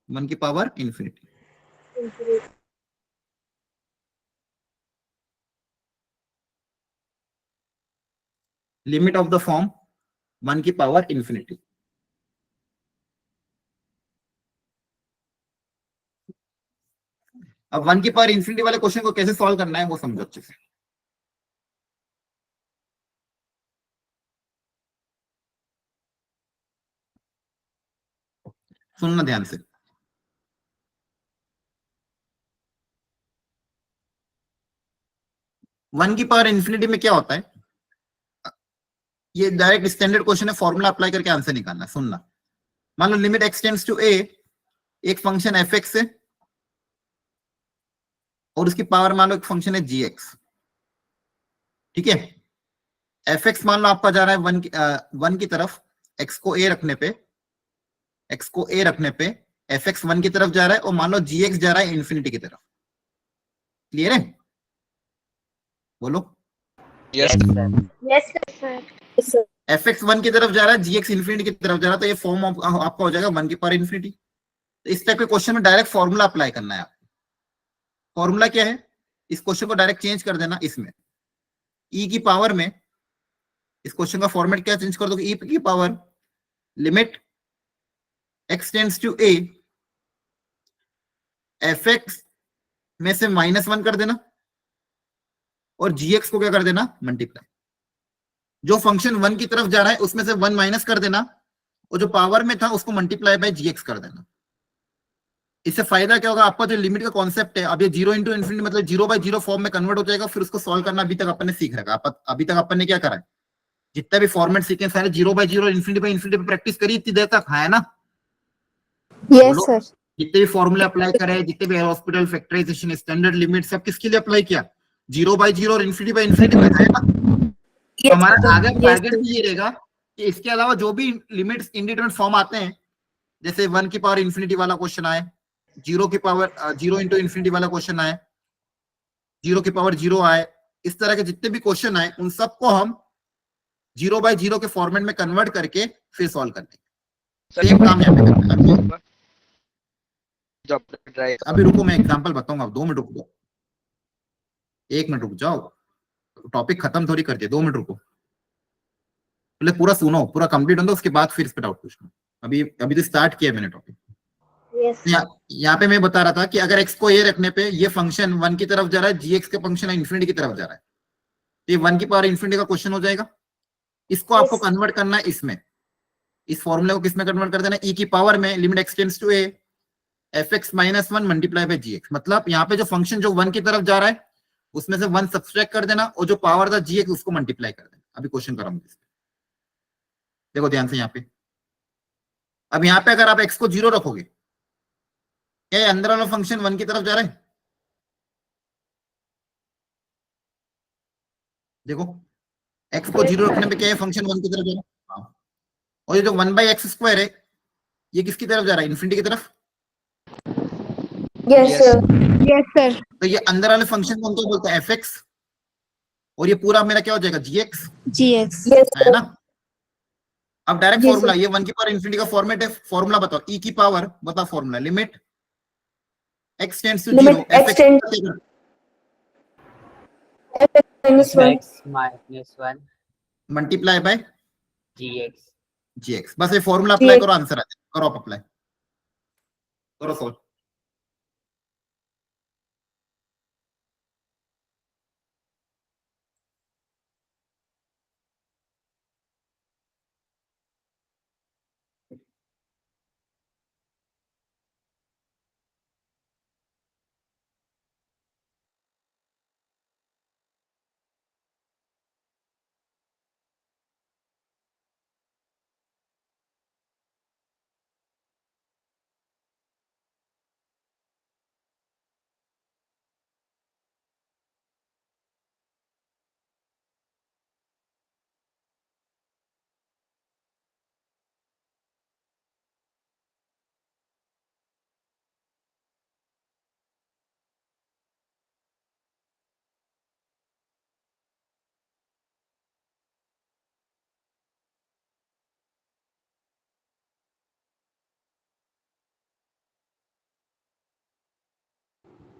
1 की power infinity. Limit of the form 1 की पावर इंफिनिटी। अब 1 की पावर इंफिनिटी वाले क्वेश्चन को कैसे सॉल्व करना है वो समझो अच्छे से। सुनना ध्यान से, वन की पावर इंफिनिटी में क्या होता है, ये डायरेक्ट स्टैंडर्ड क्वेश्चन है, फॉर्मूला अप्लाई करके आंसर निकालना। सुनना, मान लो लिमिट एक्स टेंड्स टू ए, एक फंक्शन एफ एक्स है और उसकी पावर मान लो एक फंक्शन है जी एक्स, ठीक है? एफ एक्स मान लो आपका जा रहा है 1 की तरफ, एक्स को ए रखने पे, एक्स को ए रखने पे एफ एक्स 1 की तरफ जा रहा है, और मान लो जी एक्स जा रहा है इंफिनिटी की तरफ। क्लियर है? बोलो। Yes Yes, sir. sir. Yes sir. F x 1 की तरफ जा रहा है, जी एक्स इंफिनिटी की तरफ जा रहा है, तो ये फॉर्म आपका हो जाएगा 1 की पावर इंफिनिटी। तो इस टाइप के क्वेश्चन में डायरेक्ट फॉर्मूला अप्लाई करना है आपको। फॉर्मूला क्या है, इस क्वेश्चन को डायरेक्ट चेंज कर देना, इसमें ई की पावर में, इस क्वेश्चन का फॉर्मेट क्या चेंज कर दो, ई की power limit x tends to a, f x में से -1 कर देना और जी एक्स को क्या कर देना, मल्टीप्लाई। जो फंक्शन 1 की तरफ जा रहा है उसमें से 1 माइनस कर देना, और जो पावर में था उसको मल्टीप्लाई बाय जी एक्स कर देना। इससे फायदा क्या होगा आपका, जो लिमिट का कॉन्सेप्ट है, अब ये 0 इंटू इन्फिनिटी मतलब 0/0 फॉर्म में कन्वर्ट हो जाएगा, फिर उसको सॉल्व करना अभी तक अपन ने सीख रखा। अभी तक अपन ने क्या करा है, जितना भी फॉर्मेट सीखे सारे 0/0 इन्फिनिटी पे प्रैक्टिस करी इतनी देर तक, है ना? यस बोलो। सर। जितने भी फॉर्मूले अप्लाई करे, जितने भी हॉस्पिटल फैक्टराइजेशन, स्टैंडर्ड लिमिट, सब किसके लिए अप्लाई किया? 0/0 और इन्फिनिटी पे, है ना? तो हमारा आगे टारगेट भी ये रहेगा कि इसके अलावा जो भी लिमिट्स इंडिटरमिनेट फॉर्म आते हैं, जैसे 1 की पावर इन्फिनिटी वाला क्वेश्चन आए, 0 की पावर 0 इंटू इन्फिनिटी वाला क्वेश्चन आए, 0 की पावर 0 आए, इस तरह के जितने भी क्वेश्चन आए उन सबको हम 0/0 के फॉर्मेट में कन्वर्ट करके फिर सॉल्व कर देंगे। सेम काम यहाँ पे करना है। अभी रुको, मैं एग्जांपल बताऊंगा, 2 मिनट रुक जाओ, 1 मिनट रुक जाओ, टॉपिक खत्म थोड़ी कर दिया, 2 मिनट रुको, पहले पूरा सुनो, पूरा कंप्लीट हो दो, उसके बाद फिर इस पे डाउट पूछना। अभी तो स्टार्ट किया मैंने टॉपिक। यस यहाँ पे मैं बता रहा था कि अगर x को a रखने पे ये फंक्शन 1 की तरफ जा रहा है, gx का फंक्शन इन्फिनिटी की तरफ जा रहा है, तो ये 1 की पावर इन्फिनिटी का क्वेश्चन हो जाएगा। इसको आपको कन्वर्ट करना है इसमें, इस फॉर्मूले को किसमें कन्वर्ट कर देना, e की पावर में limit x tends to a fx - 1 multiply by gx। मतलब यहाँ पे जो फंक्शन जो 1 की तरफ जा रहा है उसमें से 1 सब्सट्रैक्ट कर देना, और जो पावर था gx उसको मल्टीप्लाई कर देना। अभी क्वेश्चन कराऊंगा इस पे, देखो ध्यान से यहाँ पे। अब यहाँ पे अगर आप x को 0 रखोगे, क्या ये अंदर वाला फंक्शन 1 की तरफ जा रहा है? देखो x को 0 रखने पे क्या है, फंक्शन 1 की तरफ जा रहा है। हाँ। और ये जो 1/x² है ये किसकी तरफ जा रहा है, इन्फिनिटी की तरफ। Yes sir. Yes sir. तो ये अंदर वाले फंक्शन को हम क्या बोलते हैं, fx, और ये पूरा मेरा क्या हो जाएगा, gx, जीएक्स। है ना? अब डायरेक्ट Yes, फॉर्मूला, ये 1 की पावर इन्फिनिटी का फॉर्मेट है, फॉर्मूला बताओ, e की पावर बताओ formula, limit x tends to 0 x -1 multiply by gx। gx। बस ये फॉर्मूला अप्लाई करो, आंसर आ जाएगा। करो आप अप्लाई, करो solve.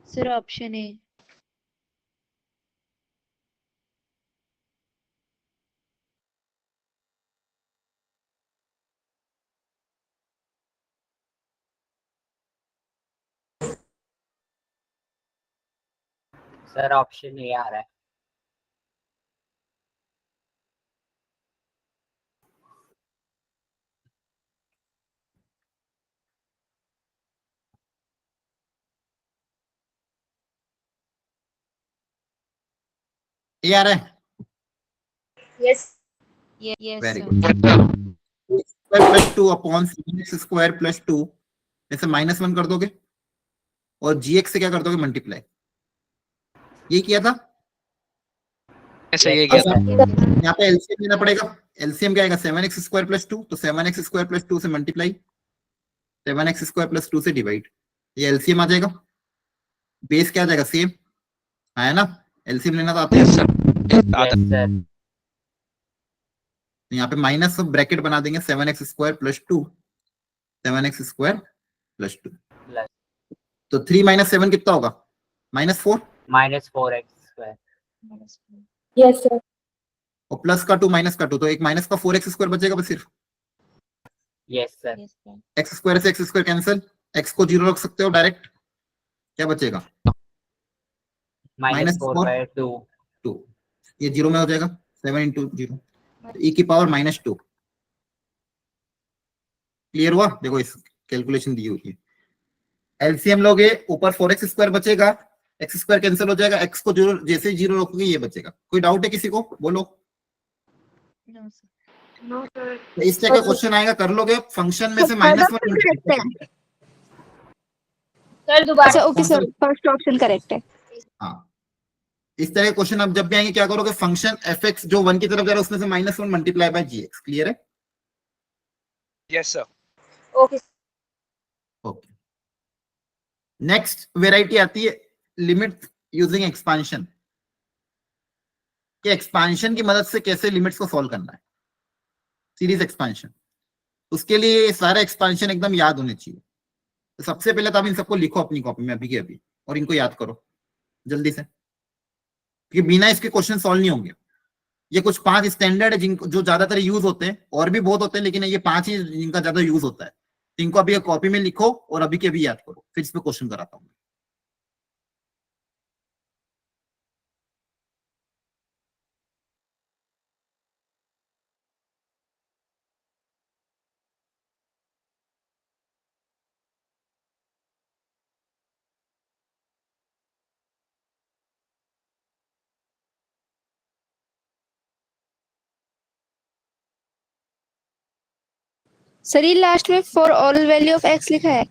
Sir option A. Sir option A आ रहा है। ये आ रहा है, yes yes very sir. Good. Plus 2 upon 7x² plus 2, ऐसे -1 कर दोगे, और gx से क्या कर दोगे, मल्टीप्लाई। ये किया था, ऐसा ये क्या था? यहाँ पे एलसीएम लेना पड़ेगा। एलसीएम क्या आएगा, 7x² प्लस 2, तो 7x² प्लस 2 से मल्टीप्लाई, 7x² प्लस 2 से डिवाइड, ये एलसीएम आ जाएगा। बेस क्या आ जाएगा, सेम, है ना? एलसीएम लेना तो आता है। Yes sir. यहाँ पे माइनस ब्रैकेट बना देंगे, 7x² प्लस 2, 7x² प्लस 2, तो 3 - 7 कितना होगा, -4, -4x²। Yes sir. और प्लस का 2 माइनस का 2, तो एक माइनस का 4x² बचेगा बस सिर्फ। Yes sir. x² से x² कैंसिल, x को 0 रख सकते हो डायरेक्ट, क्या बचेगा, -4/2। 2, ये 0 में हो जाएगा, 7 इंटू 0, e की पावर -2। क्लियर हुआ? देखो इस कैलकुलेशन दी हुई है, एलसीएम लोगे, ऊपर 4x स्क्वायर बचेगा, एक्स स्क्वायर कैंसिल हो जाएगा, एक्स को जीरो, जैसे ही जीरो रखोगे ये बचेगा। कोई डाउट है किसी को? बोलो। No sir. तो इस तरह का क्वेश्चन आएगा, कर लोगे। फंक्शन में से -1 करेक्ट है। सर दोबारा अच्छा okay sir, first option correct है। हाँ, इस तरह के क्वेश्चन अब जब भी आएंगे क्या करोगे, फंक्शन एफ एक्स जो 1 की तरफ जा रहा है उसमें से -1 multiply by g x. Clear है? Yes sir. Okay okay. Next variety आती है लिमिट यूजिंग एक्सपांशन, कि एक्सपांशन की मदद से कैसे लिमिट्स को सॉल्व करना है, सीरीज एक्सपांशन। उसके लिए ये सारे एक्सपांशन एकदम याद होने चाहिए। तो सबसे पहले तो आप इन सबको लिखो अपनी कॉपी में अभी के अभी, और इनको याद करो जल्दी से, क्योंकि बिना इसके क्वेश्चन सॉल्व नहीं होंगे। ये कुछ 5 स्टैंडर्ड है जिनको जो ज्यादातर यूज होते हैं, और भी बहुत होते हैं लेकिन ये 5 ही जिनका ज्यादा यूज होता है। इनको अभी कॉपी में लिखो और अभी के अभी याद करो, फिर इस पे क्वेश्चन कराता हूँ। सर ये लास्ट में for all value of x लिखा है।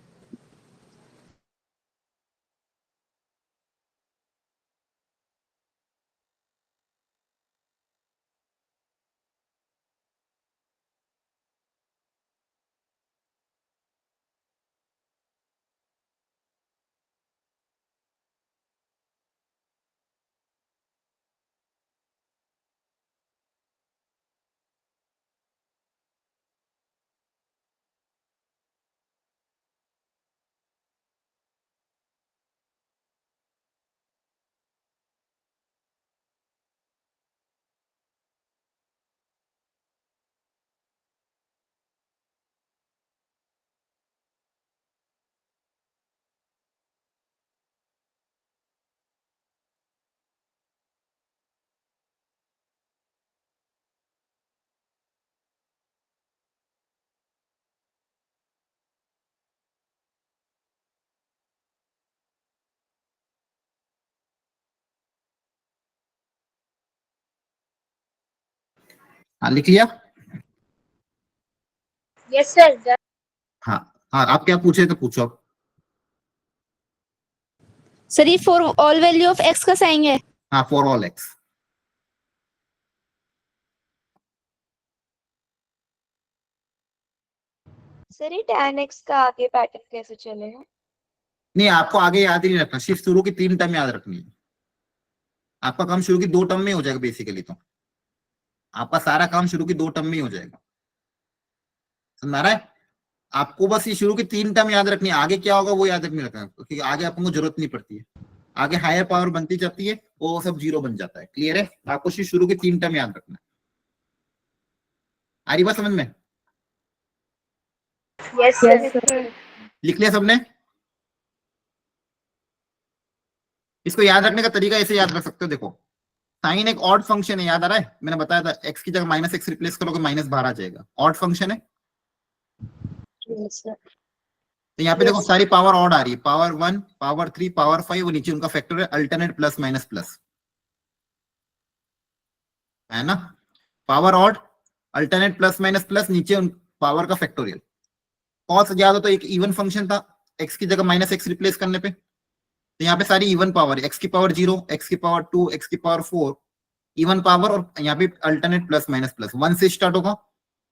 हाँ लिख लिया? Yes sir. हाँ हाँ, आप क्या पूछे तो पूछो आप। सर ये for all value of x का साइन है। हाँ, फॉर ऑल एक्स। सर ये tan x का आगे पैटर्न कैसे चलेगा? नहीं, आपको आगे याद ही नहीं रखना, सिर्फ शुरू की 3 टर्म याद रखनी है। आपका काम शुरू की 2 टर्म में हो जाएगा बेसिकली। तो आपका सारा काम शुरू की 2 टर्म में ही हो जाएगा, समझ रहा है? आपको बस ये शुरू की 3 टर्म याद रखनी है, आगे क्या होगा वो याद नहीं रखना, क्योंकि आगे आपको जरूरत नहीं पड़ती है। आगे हायर पावर बनती जाती है, वो सब जीरो बन जाता है। क्लियर है? आपको सिर्फ शुरू की 3 टर्म याद रखना है। आ रही बात समझ में? Yes sir. लिख लिया सबने? इसको याद रखने का तरीका ऐसे याद रख सकते हो, देखो साइन एक ऑड फंक्शन है, याद आ रहा है? मैंने बताया था x की जगह -x रिप्लेस करोगे माइनस बाहर आ जाएगा, ऑड फंक्शन है। तो यहाँ पे देखो सारी पावर ऑड आ रही है, पावर 1, पावर 3, पावर 5, वो नीचे उनका फैक्टर है, अल्टरनेट प्लस माइनस प्लस, है ना? Power odd, alternate plus minus plus, नीचे उन पावर का फैक्टोरियल। कॉस याद हो तो एक इवन फंक्शन था, x की जगह -x रिप्लेस करने पे, तो यहाँ पे सारी इवन पावर, x की पावर 0, x की पावर 2, x की पावर 4, इवन पावर, और यहाँ पे अल्टरनेट प्लस माइनस प्लस 1 से स्टार्ट होगा,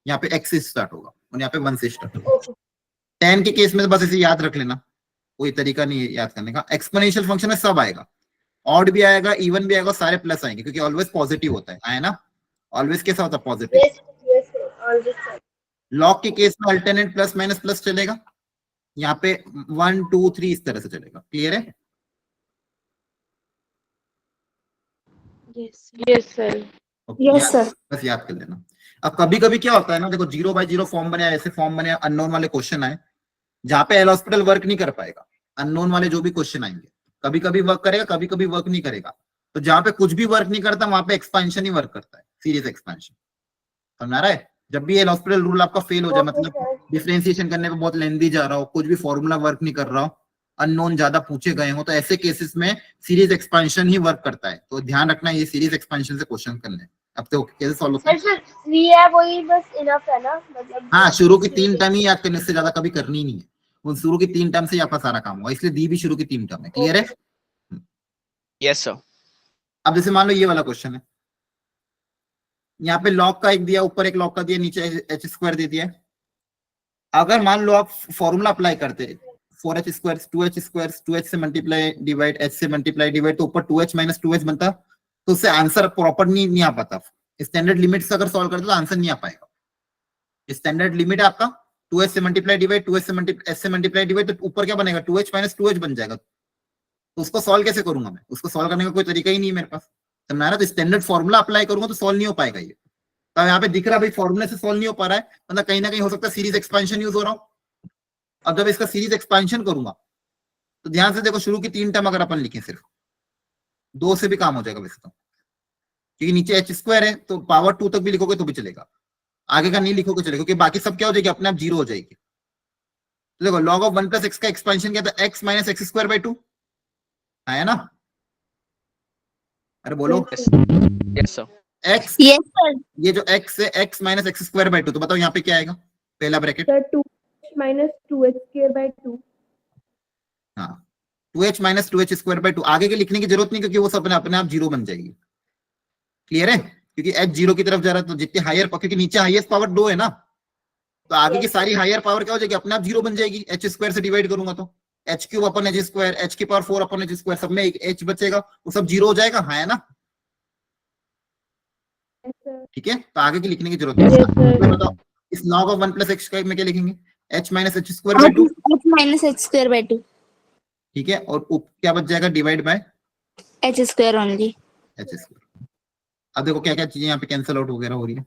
यहाँ पे x से स्टार्ट होगा और यहाँ पे 1 से स्टार्ट होगा। tan के केस में तो बस ऐसे याद रख लेना, कोई तरीका नहीं है याद करने का। एक्सपोनेंशियल फंक्शन में सब आएगा, ऑड भी आएगा, इवन भी आएगा, सारे प्लस आएंगे, क्योंकि ऑलवेज पॉजिटिव होता है, आए ना? ऑलवेज कैसा होता है? पॉजिटिव। Yes sir. लॉग के केस में अल्टरनेट प्लस माइनस प्लस चलेगा, यहाँ पे 1 2 3 इस तरह से चलेगा। क्लियर है? Yes sir. Yes sir. बस याद कर लेना। अब कभी कभी क्या होता है ना, देखो 0/0 फॉर्म बने, ऐसे फॉर्म बने, अननोन वाले क्वेश्चन आए, जहां पे एल हॉस्पिटल वर्क नहीं कर पाएगा। अननोन वाले जो भी क्वेश्चन आएंगे कभी कभी वर्क करेगा, कभी कभी वर्क नहीं करेगा। तो जहां पे कुछ भी वर्क नहीं करता वहां पे एक्सपेंशन ही वर्क करता है, सीरीज एक्सपेंशन। समझ रहा है? जब भी एल हॉस्पिटल रूल आपका फेल हो जाए, मतलब डिफरेंशिएशन करने पे बहुत लेंदी जा रहा हो, कुछ भी फॉर्मूला वर्क नहीं कर रहा हो, अननोन ज्यादा पूछे गए हो, तो ऐसे केसेस में सीरीज एक्सपेंशन ही वर्क करता है। तो ध्यान रखना ये सीरीज एक्सपेंशन से क्वेश्चन करने हैं। अब तो कैसे सॉल्व होता है? सर 3 है वही बस इनफ है ना, मतलब हाँ, शुरू की 3 टर्म ही याद करने से ज्यादा कभी करनी नहीं है, वो शुरू की 3 टर्म से ही आपका सारा काम हुआ, इसलिए दी भी शुरू की 3 टर्म है। क्लियर है? Yes sir. अब जैसे मान लो ये वाला क्वेश्चन है, यहाँ पे लॉग का एक दिया, ऊपर एक लॉग का दिया, नीचे एच स्क्वायर दे दिया है। अगर मान लो आप फॉर्मूला अप्लाई करते 4h square 2h square 2h से मल्टीप्लाई डिवाइड h से मल्टीप्लाई डिवाइड, तो ऊपर 2h माइनस 2h बनता, तो उससे आंसर प्रॉपर नहीं आ पाता। स्टैंडर्ड लिमिट से अगर सॉल्व करते तो आंसर नहीं आ पाएगा। स्टैंडर्ड लिमिट है आपका 2h से मल्टीप्लाई डिवाइड 2h से मल्टीप्लाई डिवाइड, तो ऊपर क्या बनेगा 2h माइनस 2h बन जाएगा। तो उसको सॉल्व कैसे करूंगा मैं? उसको सॉल्व करने का कोई तरीका ही नहीं है मेरे पास, समझा ना? तो स्टैंडर्ड फॉर्मूला अप्लाई करूंगा तो सॉल्व नहीं हो पाएगा ये। तो यहाँ पे दिख रहा है भाई फॉर्मूले से सॉल्व नहीं हो पा रहा है, मतलब कहीं ना कहीं हो सकता है सीरीज एक्सपेंशन यूज हो रहा हो। अब जब इसका सीरीज एक्सपेंशन करूंगा तो ध्यान से देखो, शुरू की 3 टर्म अगर अपन लिखें, सिर्फ 2 से भी काम हो जाएगा वैसे तो, क्योंकि नीचे h स्क्वायर है तो पावर 2 तक भी लिखोगे तो भी चलेगा, आगे का नहीं लिखोगे चलेगा, क्योंकि बाकी सब क्या हो जाएगी, अपने आप 0 हो जाएगी। तो देखो log ऑफ 1 प्लस एक्स का एक्सपेंशन क्या था, x minus x square by 2 है ना? अरे बोलो। Yes sir. x, yes sir. ये जो x है x minus x square by 2, तो बताओ यहाँ पे क्या आएगा पहला bracket? Sir 2h minus 2h square by 2। हाँ, 2h minus 2h square by 2, आगे के लिखने की जरूरत नहीं, क्योंकि वो सब अपने आप 0 बन जाएगी। क्लियर है? क्योंकि h 0 की तरफ जा रहा है, तो जितनी हायर, क्योंकि नीचे हाईएस्ट पावर 2 है ना, तो आगे की सारी हायर पावर क्या हो जाएगी, अपने आप 0 बन जाएगी। h स्क्वायर से डिवाइड करूंगा तो h क्यूब अपन h स्क्वायर, h की पावर 4 अपन h स्क्वायर, सब में एक h बचेगा, वो सब 0 हो जाएगा, हाँ है ना? ठीक है, तो आगे की लिखने की जरूरत नहीं है। बताओ इस log ऑफ 1 प्लस एक्स का में क्या लिखेंगे, h minus H square by 2, h minus h square by 2। ठीक है, और क्या बच जाएगा, divide by h square only. h square. अब देखो क्या क्या चीजें यहाँ पे कैंसिल आउट वगैरह हो रही है।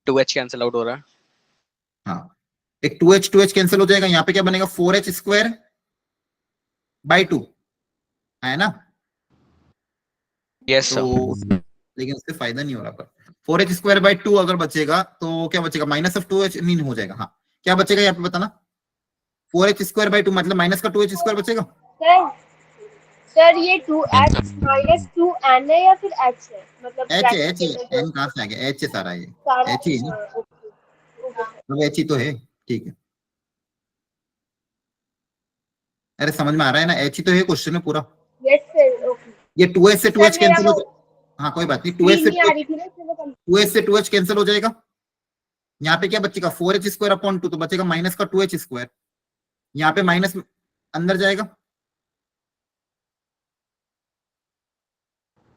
2h कैंसिल आउट हो रहा है। हाँ, एक 2h कैंसिल हो जाएगा, यहाँ पे क्या बनेगा 4h स्क्वायर बाई 2 है ना? यस तो सर। लेकिन उससे फायदा नहीं हो रहा, पर 4h स्क्वायर बाई 2 अगर बचेगा तो क्या बचेगा, माइनस ऑफ 2h नहीं हो जाएगा। हाँ, क्या बचेगा यहाँ पे बताना, 4h स्क्वायर बाई 2 मतलब माइनस का 2h स्क्वायर बचेगा। सर ये 2h माइनस 2n है या फिर h है, मतलब h है, n कहाँ से आ गया, h है सारा, ये h ही है ना, मतलब h ही तो है। ठीक है, अरे समझ में आ रहा है ना, h ही तो है क्वेश्चन में पूरा। Yes sir, okay. ये 2h से 2h कैंसिल हो जाएगा, हाँ कोई बात नहीं, 2h से नहीं आ रही थी ना, चलो 2h से 2h कैंसिल हो जाएगा। यहाँ पे क्या बचेगा 4h स्क्वायर अपॉन 2, तो बचेगा माइनस का 2h स्क्वायर, यहाँ पे माइनस अंदर जाएगा,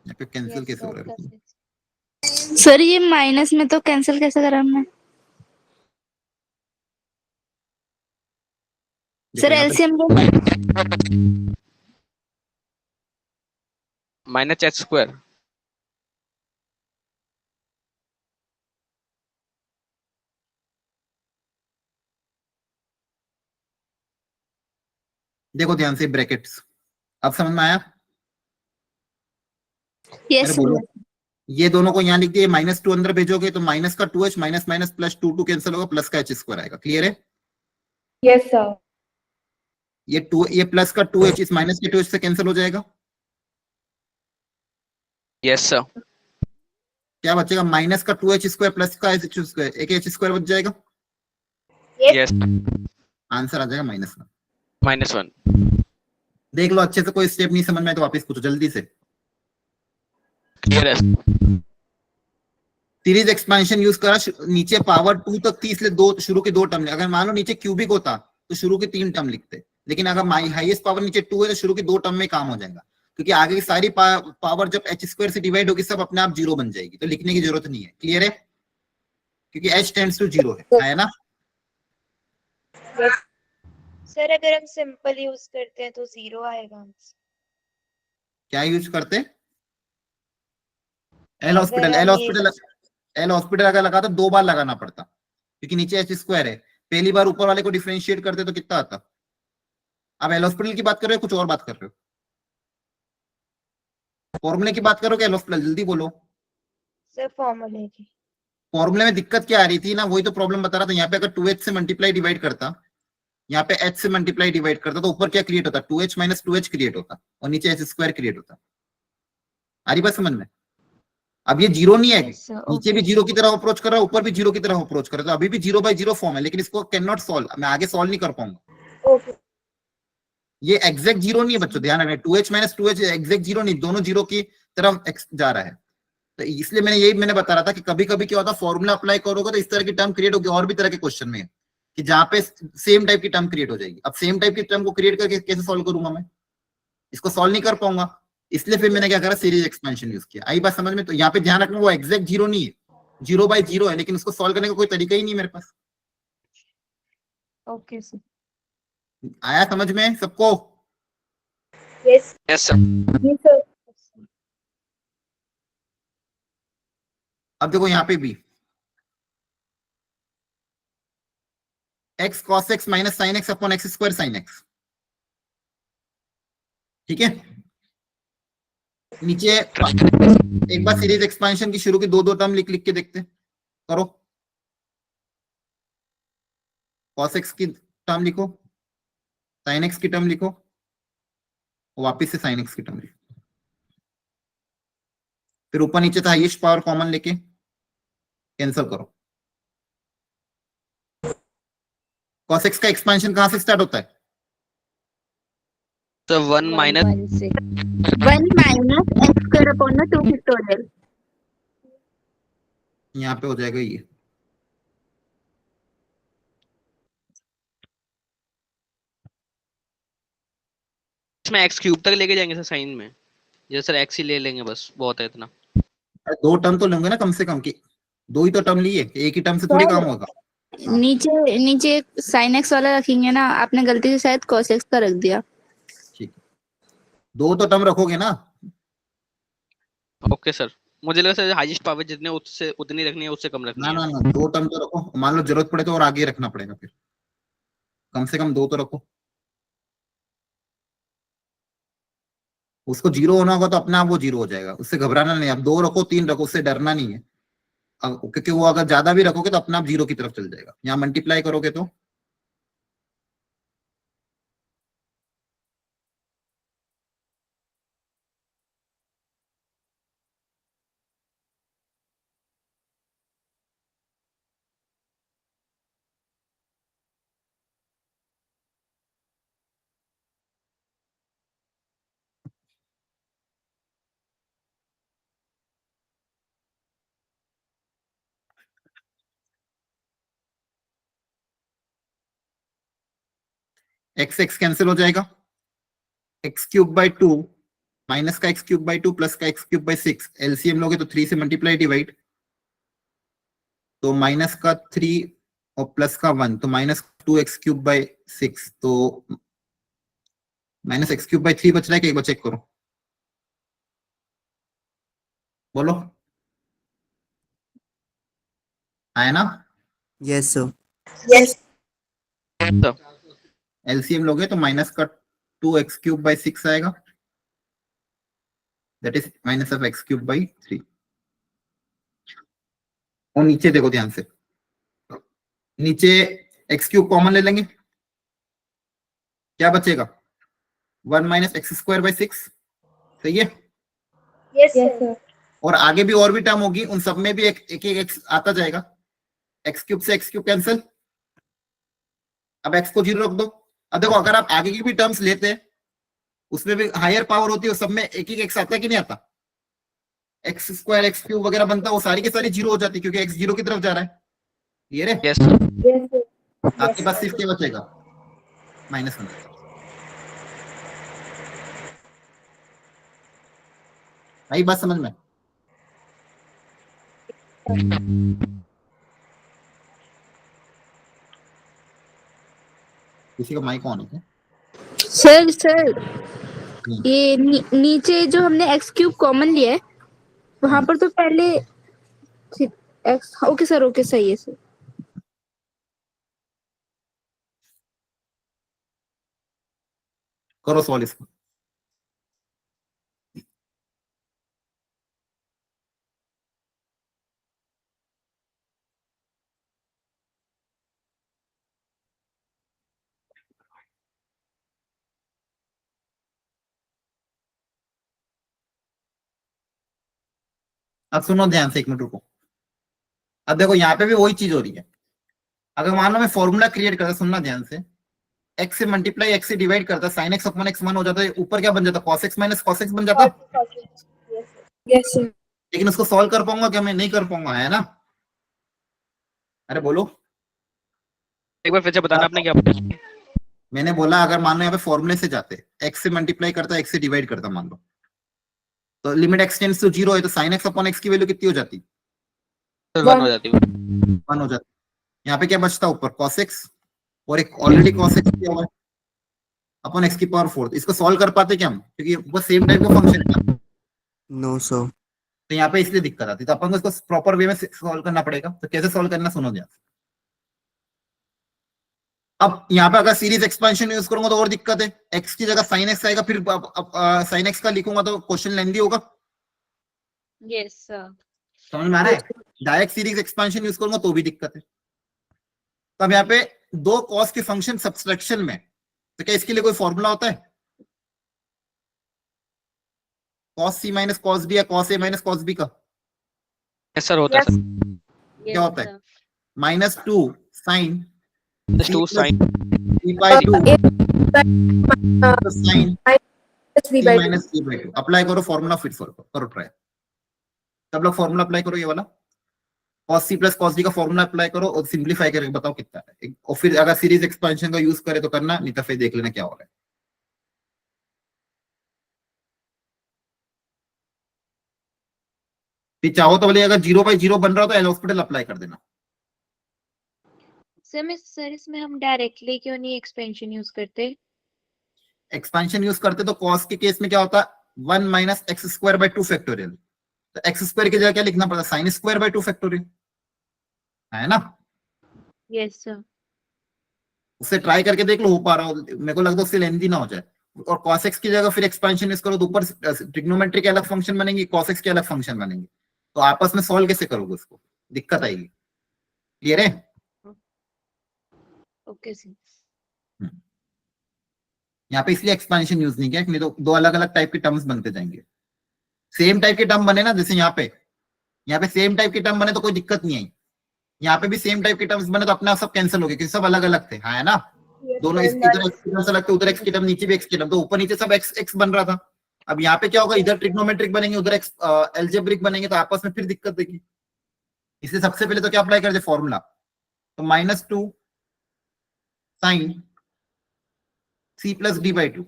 यहाँ पे कैंसिल कैसे हो रहा है? सर ये माइनस में तो कैंसिल कैसे करा हमने? Sir LCM minus h square. देखो ध्यान से ब्रैकेट्स, अब समझ में आया? यस बोलो, ये दोनों को यहाँ लिख दिए, -2 अंदर भेजोगे तो माइनस का 2h minus minus plus 2 cancel होगा, प्लस का h स्क्वायर आएगा। क्लियर है? Yes sir. ये प्लस का 2h इस माइनस के 2h से कैंसिल हो जाएगा। Yes sir. क्या बचेगा, माइनस का 2h स्क्वायर प्लस का h स्क्वायर, एक h स्क्वायर बच जाएगा। यस, आंसर आ जाएगा -1। -1। देख लो अच्छे से, कोई स्टेप नहीं समझ में आए तो वापस पूछो जल्दी से। क्लियर है। सीरीज एक्सपेंशन यूज करा, नीचे पावर 2 तक थी इसलिए दो शुरू की 2 टर्म, अगर मान लो नीचे क्यूबिक होता तो शुरू की 3 टर्म लिखते, लेकिन अगर हाईएस्ट पावर नीचे 2 है तो शुरू की 2 टर्म में काम हो जाएगा, क्योंकि आगे की सारी पावर जब h स्क्वायर से डिवाइड होगी सब अपने आप 0 बन जाएगी, तो लिखने की जरूरत नहीं है। क्लियर है? क्योंकि h टेंड्स टू 0 है ना? सर अगर हम सिंपल यूज करते हैं तो 0 आएगा आंसर। क्या यूज करते? एल हॉस्पिटल अगर लगा तो 2 बार लगाना पड़ता, क्योंकि नीचे h स्क्वायर है, पहली बार ऊपर वाले को डिफरेंशिएट करते तो कितना आता। अब एल हॉस्पिटल की बात कर रहे हो, कुछ और बात कर रहे हो? फॉर्मूले की बात करो कि एल हॉस्पिटल? जल्दी बोलो। सर फॉर्मूले की। फॉर्मूले में दिक्कत क्या आ रही थी ना, वही तो प्रॉब्लम बता रहा था। यहाँ पे अगर 2h से मल्टीप्लाई डिवाइड करता, यहाँ पे h से मल्टीप्लाई डिवाइड करता तो ऊपर क्या क्रिएट होता, 2h माइनस 2h क्रिएट होता और नीचे h स्क्वायर क्रिएट होता। आ रही बात समझ में? अब ये जीरो नहीं है, Yes, sir. नीचे भी जीरो की तरह अप्रोच कर रहा है, ऊपर भी जीरो की तरह अप्रोच कर रहा है, तो अभी भी 0/0 फॉर्म है, लेकिन इसको कैन नॉट सॉल्व, मैं आगे सॉल्व नहीं कर पाऊंगा। ओके ये एग्जैक्ट जीरो नहीं है बच्चों, ध्यान रखना, 2h minus 2h exact zero नहीं, दोनों जीरो की तरफ जा रहा है। तो इसलिए मैंने बता रहा था कि कभी कभी क्या होता है, फॉर्मूला अप्लाई करोगे तो इस तरह की टर्म क्रिएट होगी, और भी तरह के क्वेश्चन में कि जहां पे सेम टाइप की टर्म क्रिएट हो जाएगी। अब सेम टाइप की टर्म को क्रिएट करके कैसे सॉल्व करूंगा मैं, इसको सॉल्व नहीं कर पाऊंगा, इसलिए फिर मैंने क्या करा, सीरीज एक्सपेंशन यूज किया। आई बात समझ में? तो यहाँ पे ध्यान रखना वो एग्जैक्ट जीरो नहीं है, 0/0 है, लेकिन उसको सॉल्व करने का कोई तरीका ही नहीं मेरे पास। Okay, sir. आया समझ में सबको? Yes yes sir. जी सर अब देखो यहाँ पे भी x cos x minus sine x upon x square sine x, ठीक है। नीचे एक बार सीरीज एक्सपेंशन की शुरू की दो टर्म लिख लिख के देखते, करो। cos x की टर्म लिखो, sin x की टर्म लिखो, वापिस से sin x की टर्म लिखो, फिर ऊपर नीचे था हाईएस्ट पावर कॉमन लेके कैंसिल करो। cos x का एक्सपेंशन कहां से स्टार्ट होता है? तो 1 minus 1 minus x square upon the 2 factorial. यहाँ पे हो जाएगा ये, इसमें x क्यूब तक लेके जाएंगे सर साइन में, जैसे सर x ही ले लेंगे बस, बहुत है इतना। दो टर्म तो लेंगे ना कम से कम की, दो ही तो टर्म लिए, एक ही टर्म से थोड़ी काम होगा। नीचे नीचे sin x वाला रखेंगे ना, आपने गलती से शायद cos x का रख दिया। ठीक, दो तो टर्म रखोगे ना। ओके सर, मुझे लगा सर हाईएस्ट पावर जितने उससे उतनी रखनी है, उससे कम रखनी ना है। ना ना, दो टर्म तो रखो, मान लो जरूरत पड़े तो और आगे रखना पड़ेगा, फिर कम से कम दो तो रखो। उसको जीरो होना होगा तो अपना आप वो जीरो हो जाएगा, उससे घबराना नहीं। अब दो रखो, तीन रखो, उससे डरना नहीं है। क्योंकि वो अगर ज्यादा भी रखोगे तो अपना आप जीरो की तरफ चल जाएगा। यहाँ मल्टीप्लाई करोगे तो एक्स एक्स कैंसिल हो जाएगा, x³/2 माइनस का x³/2 प्लस का x³/6, एलसीएम लोगे तो 3 से मल्टीप्लाई डिवाइड, तो माइनस का 3 और प्लस का 1, तो -2x³/6, तो -x³/3 बच रहा है कि एक बार चेक करो, बोलो आया ना? Yes sir. यस एलसीएम लोगे तो माइनस का 2x³/6 आएगा, that is minus of x³/3। और नीचे देखो ध्यान से, नीचे x³ कॉमन ले लेंगे, क्या बचेगा? 1 माइनस x²/6, सही है। यस सर और आगे भी और भी टर्म होगी, उन सब में भी एक एक एक्स आता जाएगा, x³ से x³ कैंसिल, अब x को 0 रख दो। अब देखो अगर आप आगे की भी टर्म्स लेते हैं उसमें भी हायर पावर होती है, सब में एक एक एक्स आता है कि नहीं आता, x² x³ वगैरह बनता है, वो सारी की सारी जीरो हो जाती है क्योंकि x जीरो की तरफ जा रहा है। ये रे यस सर। यस सर आपके पास सिर्फ क्या बचेगा? -1। आई बात समझ में? किसी का माइक ऑन है क्या? सर ये नीचे जो हमने x³ कॉमन लिया है, वहां पर तो पहले x, ओके सर, ओके सही है सर। करो सॉल्व इसको। अब सुनो ध्यान से, 1 मिनट रुको। अब देखो यहाँ पे भी वही चीज हो रही है। अगर मान लो मैं फॉर्मूला क्रिएट करता, सुनना ध्यान से, x से मल्टीप्लाई x से डिवाइड करता, sin x अपॉन x 1 हो जाता है, ऊपर क्या बन जाता, cos x minus cos x बन जाता। Yes sir. लेकिन उसको सॉल्व कर पाऊंगा क्या? मैं नहीं कर पाऊंगा, है ना? अरे बोलो। एक बार फिर से बताना आपने क्या बोला। मैंने बोला अगर मान लो यहाँ पे फॉर्मूले से जाते, x से मल्टीप्लाई करता, x से डिवाइड करता मान लो, तो लिमिट x टेंड्स टू 0 है, तो sin x अपॉन x की वैल्यू कितनी हो जाती? 1 हो जाती है। 1 हो जाती। यहाँ पे क्या बचता ऊपर? cos x, और एक ऑलरेडी cos x किया हुआ है अपॉन x की पावर 4। इसको सॉल्व कर पाते क्या हम? क्योंकि वो सेम टाइप का फंक्शन है। No sir. तो यहाँ पे इसलिए दिक्कत आती है, तो अपन को इसको प्रॉपर वे में सॉल्व करना पड़ेगा। तो कैसे सॉल्व करना, सुनो ध्यान से। अब यहाँ पे अगर सीरीज एक्सपेंशन यूज करूंगा तो और दिक्कत है, x की जगह sin x आएगा, फिर sin x का लिखूंगा तो क्वेश्चन लेंदी होगा। Yes sir. समझ में आ रहा है? डायरेक्ट सीरीज एक्सपेंशन यूज करूंगा तो भी दिक्कत है। तो अब यहाँ पे दो कॉस के फंक्शन सब्सट्रैक्शन में, तो क्या इसके लिए कोई फॉर्मूला होता है? cos c minus cos b या cos a minus cos b का सर होता है सर। क्या होता है? -2 sin -2 sin b by 2 sin c minus c by 2। Apply करो फॉर्मूला, फिर सॉल्व करो, ट्राई। सब लोग फॉर्मूला अप्लाई करो, ये वाला cos c plus cos d का फॉर्मूला अप्लाई करो और सिंप्लीफाई करके बताओ कितना है। और फिर अगर सीरीज एक्सपेंशन का यूज करे तो करना, नहीं तो फिर देख लेना क्या हो रहा है। फिर चाहो तो बोले अगर 0/0 बन रहा हो तो एल हॉस्पिटल अप्लाई कर देना। सर इसमें हम डायरेक्टली क्यों नहीं एक्सपेंशन यूज करते? एक्सपेंशन यूज करते तो cos के केस में क्या होता, 1 minus x square by 2 factorial. तो एक्स स्क्वायर की जगह क्या लिखना पड़ता, साइन स्क्वायर बाय 2 फैक्टोरियल, है ना? Yes sir. उससे ट्राई करके देख लो, हो पा रहा हो। मेरे को लगता है उससे लेंथी ना हो जाए। और cos x की जगह फिर एक्सपेंशन यूज करो तो ऊपर ट्रिग्नोमेट्री के अलग फंक्शन बनेंगे, cos x के अलग फंक्शन बनेंगे, तो आपस में सॉल्व कैसे करोगे उसको? दिक्कत आएगी। क्लियर है? Okay sir. यहाँ पे इसलिए एक्सपेंशन यूज नहीं किया, नहीं तो दो अलग अलग टाइप के टर्म्स बनते जाएंगे। सेम टाइप के टर्म बने ना, जैसे यहाँ पे सेम टाइप के टर्म बने तो कोई दिक्कत नहीं आई। यहाँ पे भी सेम टाइप के टर्म्स बने तो अपने आप सब कैंसिल हो गए, क्योंकि सब अलग अलग थे, हाँ है ना? दोनों इधर एक्स की टर्म से लगते, उधर एक्स की टर्म, नीचे भी एक्स की टर्म, तो ऊपर नीचे सब एक्स एक्स बन रहा था। अब यहाँ पे क्या होगा, इधर ट्रिग्नोमेट्रिक बनेंगे, उधर एक्स एल्जेब्रिक बनेंगे, तो आपस में फिर दिक्कत देगी। इसलिए सबसे पहले तो क्या अप्लाई कर दे, फॉर्मूला। तो -2 sin c plus d by 2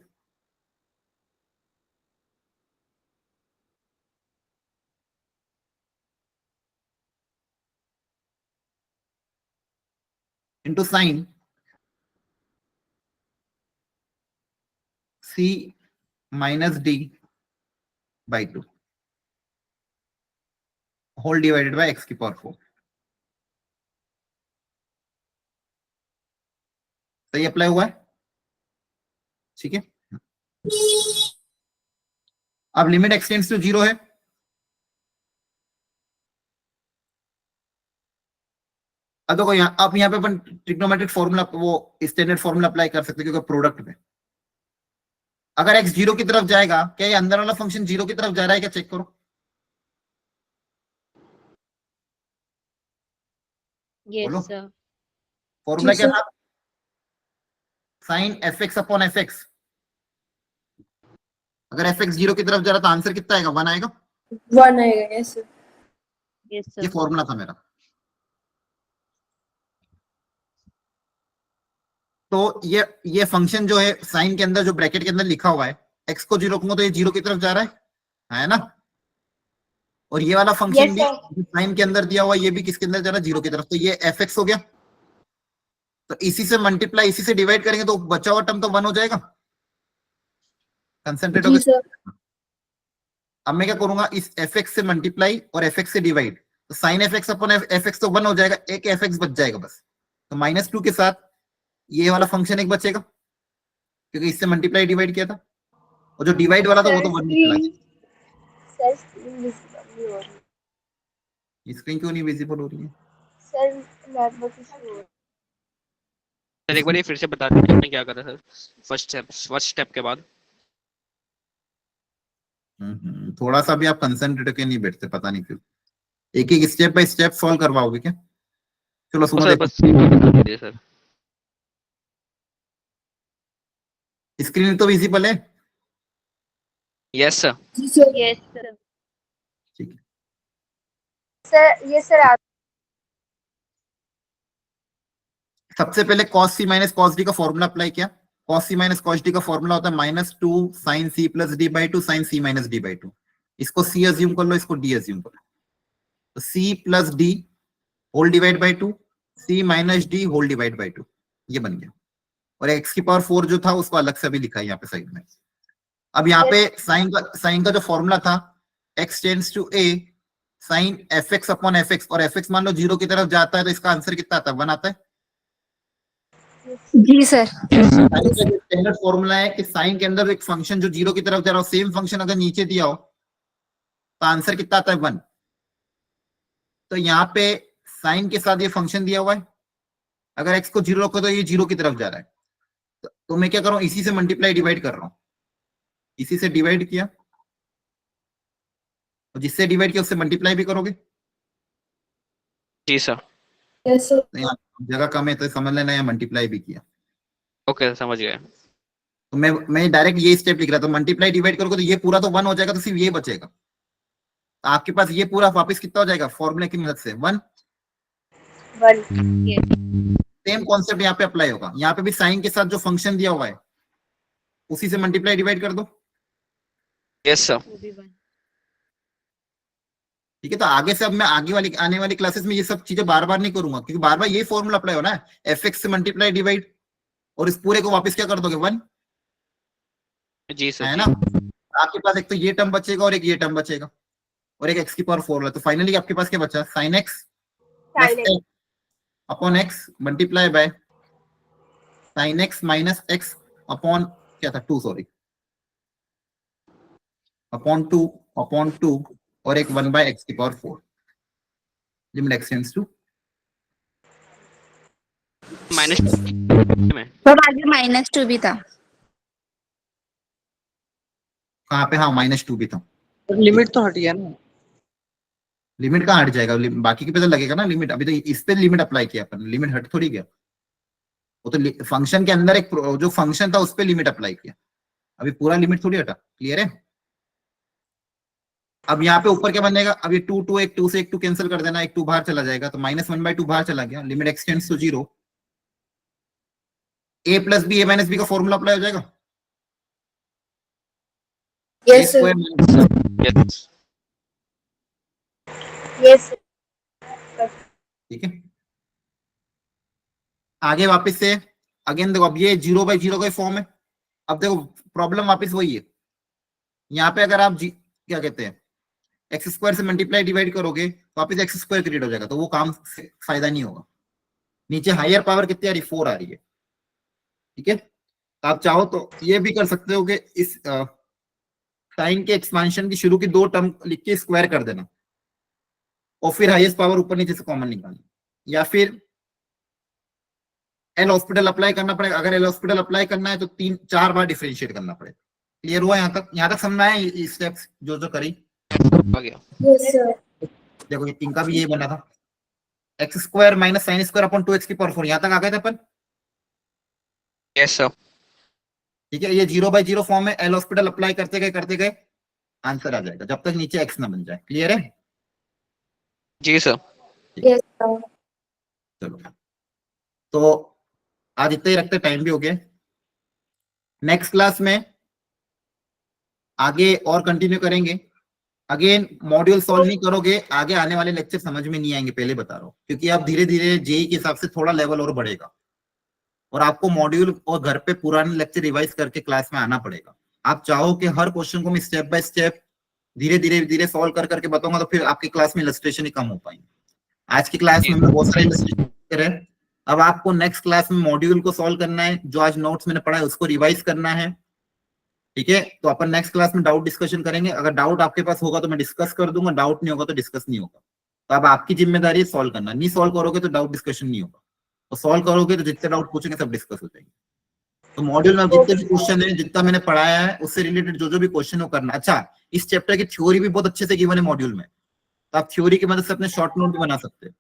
into sine c minus d by 2 whole divided by x की पावर 4। सही अप्लाई हुआ है? ठीक है। अब लिमिट x टेंड्स टू 0 है, अब देखो यहाँ, अब यहाँ पे अपन ट्रिग्नोमेट्रिक फॉर्मूला, वो स्टैंडर्ड फॉर्मूला अप्लाई कर सकते हैं, क्योंकि प्रोडक्ट में अगर x 0 की तरफ जाएगा, क्या ये अंदर वाला फंक्शन 0 की तरफ जा रहा है क्या? चेक करो। Yes sir. फॉर्मूला क्या था? Sine fx upon fx। अगर fx 0 की तरफ जा रहा तो आंसर कितना आएगा? 1 आएगा। 1 आएगा। Yes sir. यस ये सर। फॉर्मूला था मेरा। तो ये फंक्शन जो है साइन के अंदर, जो ब्रैकेट के अंदर लिखा हुआ है, x को 0 रखूंगा तो ये 0 की तरफ जा रहा है ना? और ये वाला फंक्शन भी साइन के अंदर दिया हुआ है, ये भी किसके अंदर जा रहा है? 0 की तरफ। तो ये fx हो गया। तो इसी से मल्टीप्लाई, इसी से डिवाइड करेंगे तो बचा हुआ टर्म तो 1 हो जाएगा। कंसंट्रेट हो गया। अब मैं क्या करूंगा, इस fx से मल्टीप्लाई और fx से डिवाइड, तो साइन fx अपॉन fx तो 1 हो जाएगा, एक fx बच जाएगा बस। तो -2 के साथ ये वाला फंक्शन एक बचेगा, क्योंकि इससे मल्टीप्लाई डिवाइड किया था, और जो डिवाइड वाला था वो तो 1 निकला। सर स्क्रीन विजिबल नहीं हो रही। स्क्रीन क्यों नहीं विजिबल हो रही है? सर नेटवर्क इशू हो रहा है। सर एक बार ये फिर से बता दीजिए आपने क्या करा सर, फर्स्ट स्टेप के बाद। थोड़ा सा भी आप कंसंट्रेट के नहीं बैठते, पता नहीं क्यों। एक एक स्टेप बाय स्टेप सॉल्व करवाओगे क्या? चलो सुनो, सर देखो बस दीजिए सर। स्क्रीन तो विजिबल है? Yes sir. Yes sir. ठीक है। सर ये सर आप सबसे पहले cos c minus cos d का फॉर्मूला अप्लाई किया। cos c minus cos d का फॉर्मूला होता है -2 sin c plus d by 2 sin c minus d by 2। इसको c अज्यूम कर लो, इसको d अज्यूम कर लो। तो c plus d whole divide by 2, c minus d whole divide by 2, ये बन गया। और x की पावर 4 जो था उसको अलग से भी लिखा है यहाँ पे साइड में। अब यहाँ पे साइन का जो फॉर्मूला था x tends to a sin fx upon fx, और fx मान लो 0 की तरफ जाता है तो इसका आंसर कितना आता है? 1 आता है। जी सर। स्टैंडर्ड फॉर्मूला है कि साइन के अंदर एक फंक्शन जो 0 की तरफ जा रहा हो, सेम फंक्शन अगर नीचे दिया हो तो आंसर कितना आता है? 1। तो यहाँ पे साइन के साथ ये फंक्शन दिया हुआ है, अगर x को 0 रखो तो ये 0 की तरफ जा रहा है। तो मैं क्या कर रहा हूँ, इसी से मल्टीप्लाई डिवाइड कर रहा हूँ। इसी से डिवाइड किया और जिससे डिवाइड किया उससे मल्टीप्लाई भी करोगे। जी सर। तो यहाँ जगह कम है तो समझ लेना, यहाँ मल्टीप्लाई भी किया। ओके समझ गए। तो मैं डायरेक्ट ये स्टेप लिख रहा था, मल्टीप्लाई डिवाइड करोगे तो ये पूरा तो 1 हो जाएगा, तो सिर्फ ये बचेगा। तो आपके पास ये पूरा वापस कितना हो जाएगा फॉर्मूले की मदद से? 1। सेम कॉन्सेप्ट यहाँ पे अप्लाई होगा। यहाँ पे भी साइन के साथ जो फंक्शन दिया हुआ है उसी से मल्टीप्लाई डिवाइड कर दो। Yes sir. ठीक है। तो आगे से अब मैं आने वाली क्लासेस में ये सब चीजें बार बार नहीं करूंगा, क्योंकि बार बार ये फॉर्मूला अप्लाई होना है, fx से मल्टीप्लाई डिवाइड, और इस पूरे को वापस क्या कर दोगे? 1। जी सर। है ना? आपके पास एक तो ये टर्म बचेगा और एक ये टर्म बचेगा और एक x की पावर 4 है। तो फाइनली आपके पास क्या बचा? sin x upon x multiply by sin x minus x upon क्या था? 2, सॉरी, अपॉन 2 और एक 1 बाय x की power 4। Limit x tends to minus में तब आगे -2 भी था। कहाँ पे? हाँ -2 भी था। लिमिट तो हट गया ना। लिमिट कहाँ हट जाएगा? बाकी के पे तो लगेगा ना लिमिट। अभी तो इस पे लिमिट अप्लाई किया अपन, लिमिट हट थोड़ी गया। वो तो फंक्शन के अंदर एक जो फंक्शन था उस पे लिमिट अप्लाई किया, अभी पूरा लिमिट थोड़ी हटा। क्लियर है? अब यहाँ पे ऊपर क्या बनेगा? अब ये 2 एक 2 से एक 2 कैंसिल कर देना, एक 2 बाहर चला जाएगा, तो -1/2 बाहर चला गया। Limit x tends to 0, a plus B, a minus B का फॉर्मूला अप्लाई हो जाएगा। Yes sir. यस। यस ठीक है। आगे वापस से अगेन देखो, अब ये 0/0 का फॉर्म है। अब देखो प्रॉब्लम वापस वही है। यहाँ पे अगर आप क्या कहते हैं x² से मल्टीप्लाई डिवाइड करोगे तो वापस x² क्रिएट हो जाएगा, तो वो काम से फायदा नहीं होगा। नीचे हायर पावर कितनी आ रही? 4 आ रही है। ठीक है। तो आप चाहो तो ये भी कर सकते हो कि इस साइन के एक्सपांशन की शुरू की 2 टर्म लिख के स्क्वायर कर देना और फिर हाईएस्ट पावर ऊपर नीचे से कॉमन निकालना, या फिर एल हॉस्पिटल अप्लाई करना पड़ेगा। अगर एल हॉस्पिटल अप्लाई करना है तो 3-4 बार डिफरेंशिएट करना पड़ेगा। क्लियर हुआ? यहाँ तक समझ में आया स्टेप्स जो करी? आ गया। Yes sir. देखो इनका भी यही बना था, x² minus sin² upon 2x की पावर 4। यहाँ तक आ गए थे अपन? Yes sir. ठीक है। ये 0/0 फॉर्म में एल हॉस्पिटल अप्लाई करते गए आंसर आ जाएगा, जब तक नीचे x ना बन जाए। क्लियर है? जी सर। Yes sir. चलो, तो आज इतना ही रखते, टाइम भी हो गया। नेक्स्ट क्लास में आगे और कंटिन्यू करेंगे। अगेन मॉड्यूल सॉल्व नहीं करोगे, आगे आने वाले लेक्चर समझ में नहीं आएंगे, पहले बता रहा हूँ, क्योंकि आप धीरे धीरे जेई के हिसाब से थोड़ा लेवल और बढ़ेगा और आपको मॉड्यूल और घर पे पुराने लेक्चर रिवाइज करके क्लास में आना पड़ेगा। आप चाहो कि हर क्वेश्चन को मैं स्टेप बाय स्टेप धीरे सॉल्व करके बताऊंगा, तो फिर आपकी क्लास में इलस्ट्रेशन ही कम हो पाएंगे। आज की क्लास में हमने बहुत सारे इलस्ट्रेशन करे। अब आपको नेक्स्ट क्लास में मॉड्यूल को सॉल्व करना है, जो आज नोट्स मैंने पढ़ा है उसको रिवाइज करना है। ठीक है। तो अपन नेक्स्ट क्लास में डाउट डिस्कशन करेंगे। अगर डाउट आपके पास होगा तो मैं डिस्कस कर दूंगा, डाउट नहीं होगा तो डिस्कस नहीं होगा। तो अब आपकी जिम्मेदारी है सॉल्व करना। नहीं सॉल्व करोगे तो डाउट डिस्कशन नहीं होगा, और सॉल्व करोगे तो जितने डाउट पूछेंगे सब डिस्कस हो जाएंगे। तो मॉड्यूल में जितने भी क्वेश्चन है, जितना मैंने पढ़ाया है उससे रिलेटेड जो भी क्वेश्चन हो करना। अच्छा, इस चैप्टर की थ्योरी भी बहुत अच्छे से गिवन है मॉड्यूल में, तो आप थ्योरी की मदद से अपने शॉर्ट नोट भी बना सकते हैं।